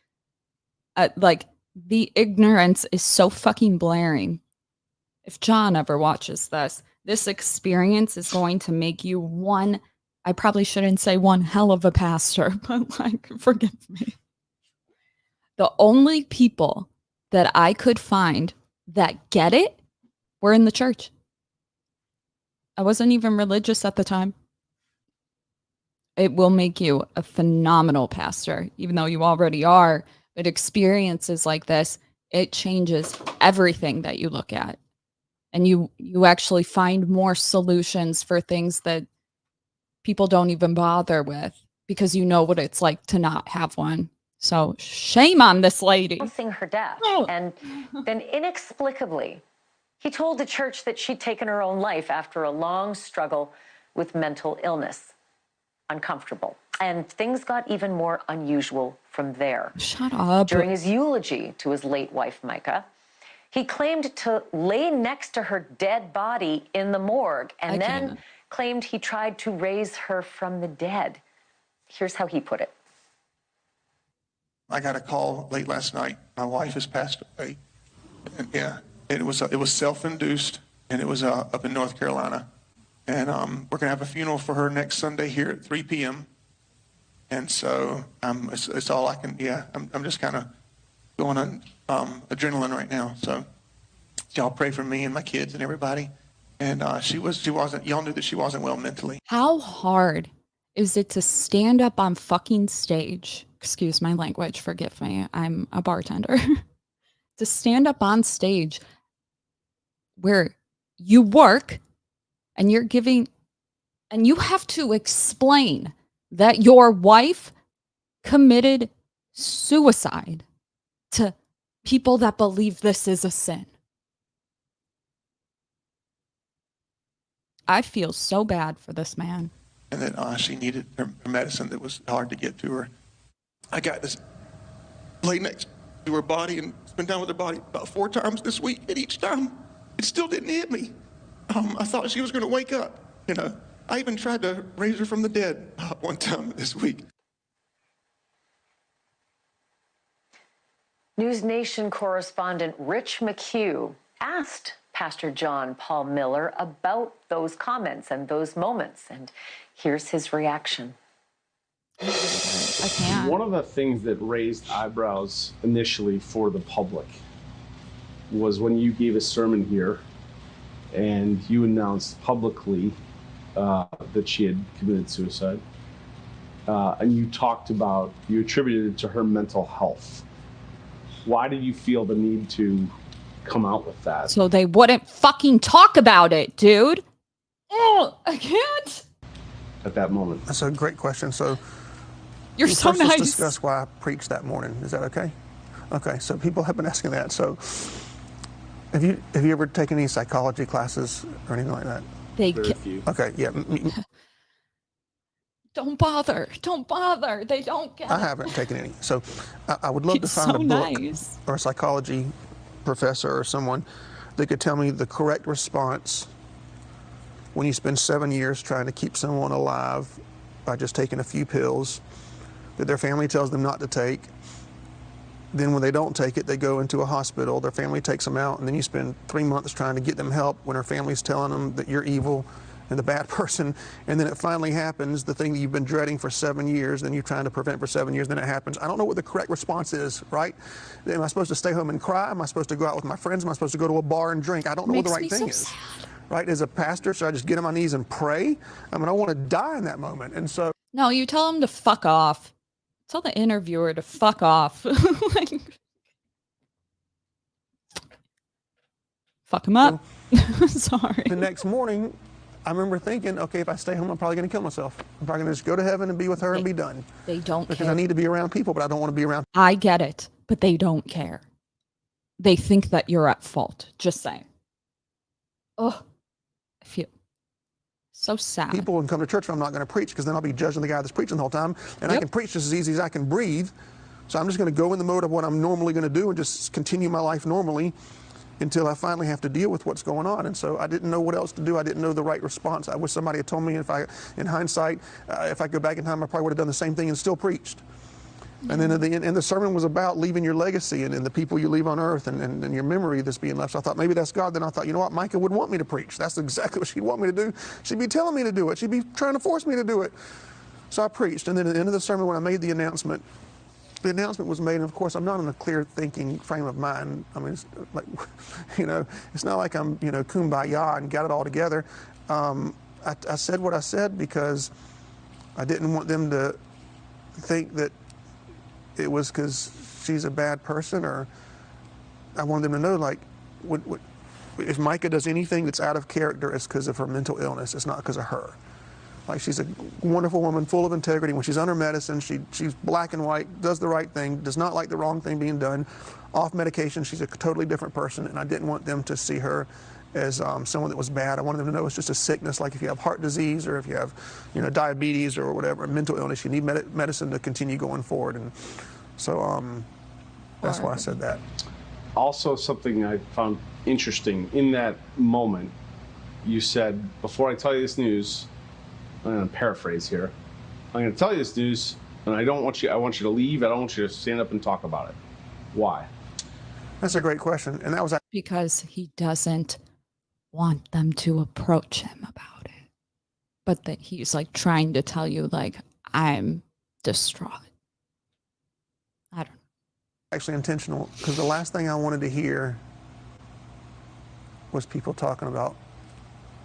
Like, the ignorance is so fucking blaring. If John ever watches this experience is going to make you one, I probably shouldn't say one hell of a pastor, but like, forgive me. The only people that I could find that get it were in the church. I wasn't even religious at the time. It will make you a phenomenal pastor, even though you already are. But experiences like this, it changes everything that you look at. And you actually find more solutions for things that people don't even bother with because you know what it's like to not have one. So shame on this lady. Announcing her death. And then inexplicably, he told the church that she'd taken her own life after a long struggle with mental illness. uncomfortable. And things got even more unusual from there. Shut up. During his eulogy to his late wife, Mica, he claimed to lay next to her dead body in the morgue and then claimed he tried to raise her from the dead. Here's how he put it. I got a call late last night. My wife has passed away. And yeah, it was self-induced, and it was up in North Carolina. And we're going to have a funeral for her next Sunday here at 3 p.m. And so it's all I can, yeah, I'm just kind of going on adrenaline right now. So y'all pray for me and my kids and everybody. And y'all knew that she wasn't well mentally. How hard is it to stand up on fucking stage? Excuse my language, forgive me. I'm a bartender. To stand up on stage where you work and you're giving, and you have to explain that your wife committed suicide to people that believe this is a sin. I feel so bad for this man. And that she needed her medicine that was hard to get to her. I got this lay next to her body and spent time with her body about 4 times this week, and each time it still didn't hit me. I thought she was going to wake up, you know. I even tried to raise her from the dead one time this week. News Nation correspondent Rich McHugh asked Pastor John Paul Miller about those comments and those moments, and here's his reaction. I can't. One of the things that raised eyebrows initially for the public was when you gave a sermon here and you announced publicly that she had committed suicide. And you attributed it to her mental health. Why did you feel the need to come out with that? So they wouldn't fucking talk about it, dude. Oh, I can't. At that moment. That's a great question. So You're so let's nice. discuss why I preached that morning. Is that okay? Okay, so people have been asking that. So have you ever taken any psychology classes or anything like that? Very few. Okay, yeah. Don't bother. Don't bother. They don't get I it. haven't taken any. So I would love to find a book or a psychology professor or someone that could tell me the correct response when you spend 7 years trying to keep someone alive by just taking a few pills that their family tells them not to take. Then when they don't take it, they go into a hospital, their family takes them out, and then you spend 3 months trying to get them help when their family's telling them that you're evil and the bad person. And then it finally happens, the thing that you've been dreading for 7 years, then you're trying to prevent for 7 years, then it happens. I don't know what the correct response is, right? Am I supposed to stay home and cry? Am I supposed to go out with my friends? Am I supposed to go to a bar and drink? I don't know what the right thing is. Right? As a pastor, should I just get on my knees and pray? I mean, I want to die in that moment. And so. No, you tell them to fuck off. Tell the interviewer to fuck off. Like, fuck him up. Sorry. The next morning, I remember thinking, okay, if I stay home, I'm probably going to kill myself. I'm probably going to just go to heaven and be with her and be done. They don't because care. I need to be around people, but I don't want to be around. I get it, but they don't care. They think that you're at fault. Just saying. Oh, I feel so sad. People and come to church and I'm not going to preach because then I'll be judging the guy that's preaching the whole time. And I can preach just as easy as I can breathe. So I'm just going to go in the mode of what I'm normally going to do and just continue my life normally until I finally have to deal with what's going on. And so I didn't know what else to do. I didn't know the right response. I wish somebody had told me, in hindsight, if I go back in time, I probably would have done the same thing and still preached. And then at the end, and the sermon was about leaving your legacy and the people you leave on earth and your memory that's being left. So I thought maybe that's God. Then I thought, you know what, Mica would want me to preach. That's exactly what she'd want me to do. She'd be telling me to do it. She'd be trying to force me to do it. So I preached. And then at the end of the sermon, when I made the announcement was made. And of course, I'm not in a clear thinking frame of mind. I mean, it's like, you know, it's not like I'm, you know, kumbaya and got it all together. I said what I said because I didn't want them to think that it was because she's a bad person, or I wanted them to know, like, if Mica does anything that's out of character, it's because of her mental illness. It's not because of her. Like, she's a wonderful woman, full of integrity. When she's on her medicine, she's black and white, does the right thing, does not like the wrong thing being done. Off medication, she's a totally different person, and I didn't want them to see her someone that was bad. I wanted them to know it's just a sickness, like if you have heart disease or if you have, diabetes or whatever, mental illness, you need medicine to continue going forward. And so that's why I said that. Also, something I found interesting in that moment, you said, before I tell you this news, I'm going to paraphrase here, I'm going to tell you this news, and I want you to leave. I don't want you to stand up and talk about it. Why? That's a great question. And that was Because he doesn't want them to approach him about it. But that he's like trying to tell you, like, I'm distraught. I don't know. actually intentional, because the last thing I wanted to hear was people talking about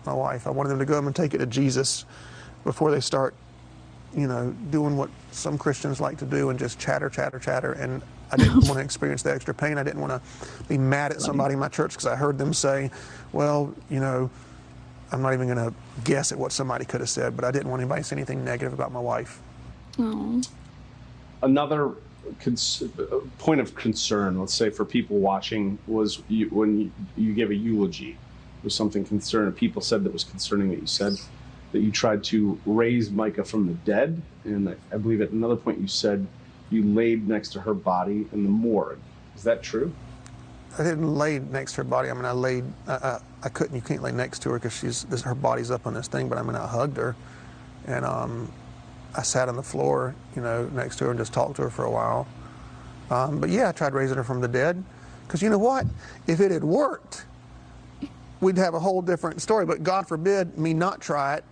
my wife. I wanted them to go up and take it to Jesus before they start, doing what some Christians like to do and just chatter. And I didn't want to experience the extra pain. I didn't want to be mad at somebody in my church because I heard them say, well, I'm not even going to guess at what somebody could have said, but I didn't want anybody to say anything negative about my wife. Oh. Another point of concern, let's say, for people watching was when you gave a eulogy. Was something concerning. People said that was concerning that you said that you tried to raise Mica from the dead, and I believe at another point you said you laid next to her body in the morgue. Is that true? I didn't lay next to her body. I mean, I couldn't. You can't lay next to her because her body's up on this thing. But I mean, I hugged her, and I sat on the floor, next to her and just talked to her for a while. But yeah, I tried raising her from the dead, because you know what? If it had worked, we'd have a whole different story. But God forbid me not try it,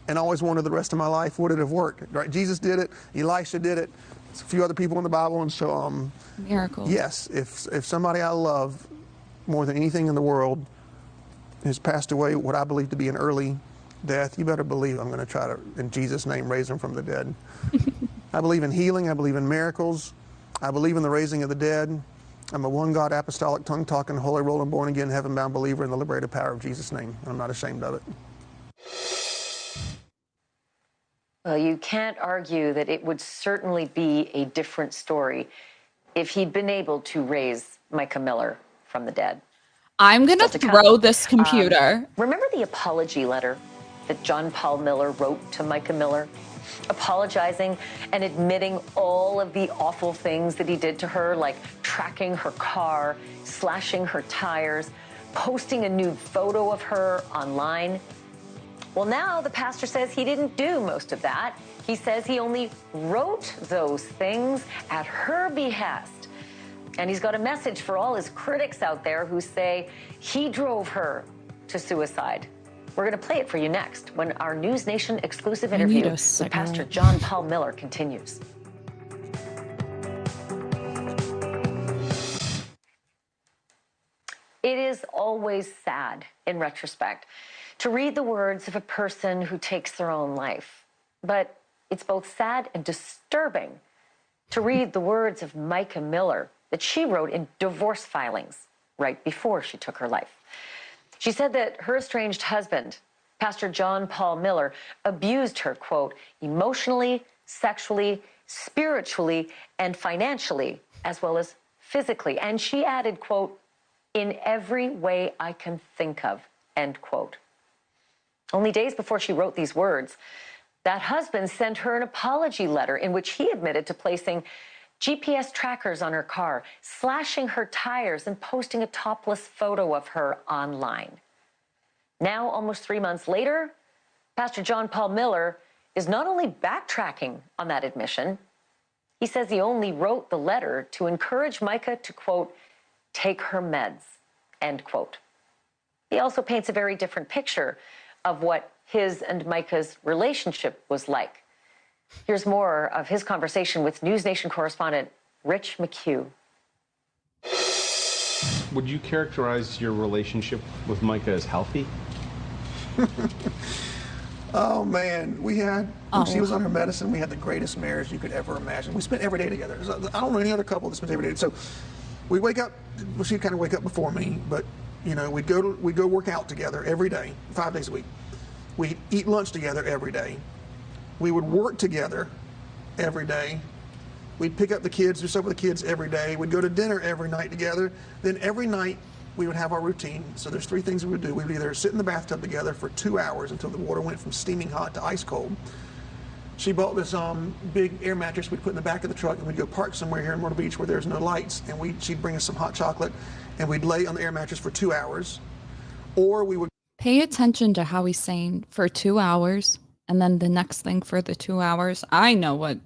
and always wonder the rest of my life would it have worked? Right? Jesus did it. Elisha did it. There's a few other people in the Bible, and so Miracles. yes, if somebody I love more than anything in the world has passed away, what I believe to be an early death, you better believe I'm going to try to, in Jesus' name, raise them from the dead. I believe in healing. I believe in miracles. I believe in the raising of the dead. I'm a one God, apostolic, tongue-talking, holy, rolling, born-again, heaven-bound believer in the liberated power of Jesus' name. I'm not ashamed of it. Well, you can't argue that it would certainly be a different story if he'd been able to raise Mica Miller from the dead. I'm going to throw this computer. Remember the apology letter that John Paul Miller wrote to Mica Miller? Apologizing and admitting all of the awful things that he did to her, like tracking her car, slashing her tires, posting a nude photo of her online. Well, now the pastor says he didn't do most of that. He says he only wrote those things at her behest. And he's got a message for all his critics out there who say he drove her to suicide. We're going to play it for you next when our News Nation exclusive interview with Pastor John Paul Miller continues. It is always sad, in retrospect, to read the words of a person who takes their own life. But it's both sad and disturbing to read the words of Mica Miller that she wrote in divorce filings right before she took her life. She said that her estranged husband, Pastor John Paul Miller, abused her, quote, emotionally, sexually, spiritually, and financially, as well as physically. And she added, quote, in every way I can think of, end quote. Only days before she wrote these words, that husband sent her an apology letter in which he admitted to placing GPS trackers on her car, slashing her tires, and posting a topless photo of her online. Now, almost 3 months later, Pastor John Paul Miller is not only backtracking on that admission, he says he only wrote the letter to encourage Mica to, quote, take her meds, end quote. He also paints a very different picture of what his and Mica's relationship was like. Here's more of his conversation with News Nation correspondent Rich McHugh. Would you characterize your relationship with Mica as healthy? Oh man, when she was on her medicine, we had the greatest marriage you could ever imagine. We spent every day together. I don't know any other couple that spends every day. So we wake up, well, she'd kind of wake up before me, but we'd go work out together every day, 5 days a week. We'd eat lunch together every day. We would work together every day. We'd pick up the kids, do stuff with the kids every day. We'd go to dinner every night together. Then every night we would have our routine. So there's 3 things we would do. We would either sit in the bathtub together for 2 hours until the water went from steaming hot to ice cold. She bought this big air mattress we'd put in the back of the truck, and we'd go park somewhere here in Myrtle Beach where there's no lights, and she'd bring us some hot chocolate, and we'd lay on the air mattress for 2 hours. Or we would Pay attention to how he's saying for 2 hours, and then the next thing for the 2 hours. I know what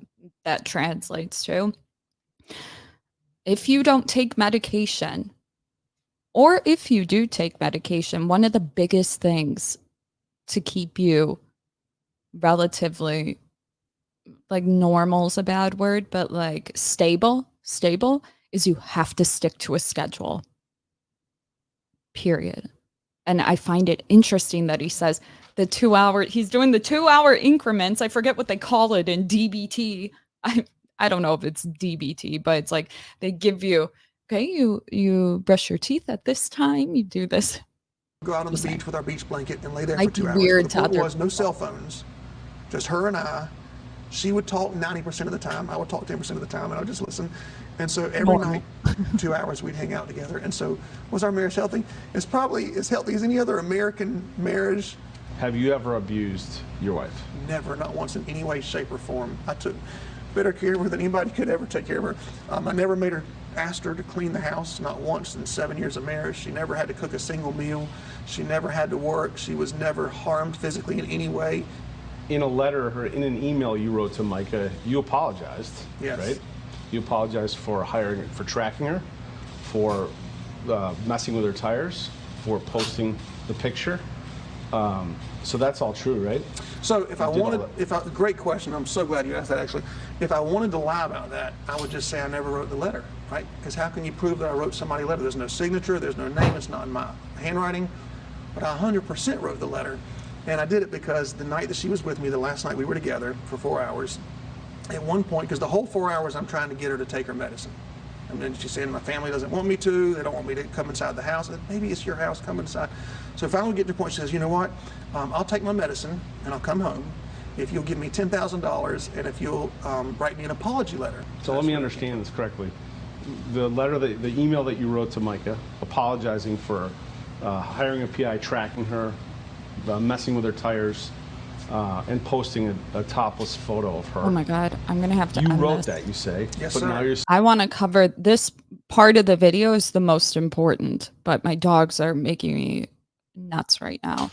that translates to. If you don't take medication, or if you do take medication, one of the biggest things to keep you relatively, like, normal is a bad word, but like stable is you have to stick to a schedule. Period. And I find it interesting that he says the 2 hour, he's doing the 2 hour increments. I forget what they call it in DBT. I don't know if it's DBT, but it's like they give you, okay, you brush your teeth at this time, you do this. go out on the beach with our beach blanket and lay there Might for 2 be hours. weird The to point other was no cell phones, just her and I. She would talk 90% of the time. I would talk 10% of the time, and I would just listen. And so every night, 2 hours, we'd hang out together. And so was our marriage healthy? It's probably as healthy as any other American marriage. Have you ever abused your wife? Never, not once in any way, shape, or form. I took better care of her than anybody could ever take care of her. I never asked her to clean the house, not once in 7 years of marriage. She never had to cook a single meal. She never had to work. She was never harmed physically in any way. In a letter or in an email you wrote to Mica, you apologized, yes. Right? You apologized for tracking her, for messing with her tires, for posting the picture. So that's all true, right? So great question. I'm so glad you asked that, actually. If I wanted to lie about that, I would just say I never wrote the letter, right? Because how can you prove that I wrote somebody a letter? There's no signature, there's no name, it's not in my handwriting, but I 100% wrote the letter. And I did it because the night that she was with me, the last night we were together for 4 hours, at one point, because the whole 4 hours I'm trying to get her to take her medicine. And then she said, my family doesn't want me to, they don't want me to come inside the house. And maybe it's your house, come inside. So finally we get to the point, she says, you know what, I'll take my medicine and I'll come home if you'll give me $10,000 and if you'll write me an apology letter. So let me understand this correctly. The email that you wrote to Mica, apologizing for hiring a PI, tracking her, messing with her tires, and posting a topless photo of her. Oh my God, I'm gonna have to. You wrote that, you say. Yes, but sir. Now you're. I want to cover this part of the video is the most important, but my dogs are making me nuts right now.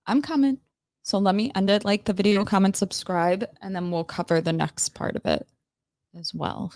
I'm coming. So let me end it, like the video, comment, subscribe, and then we'll cover the next part of it as well.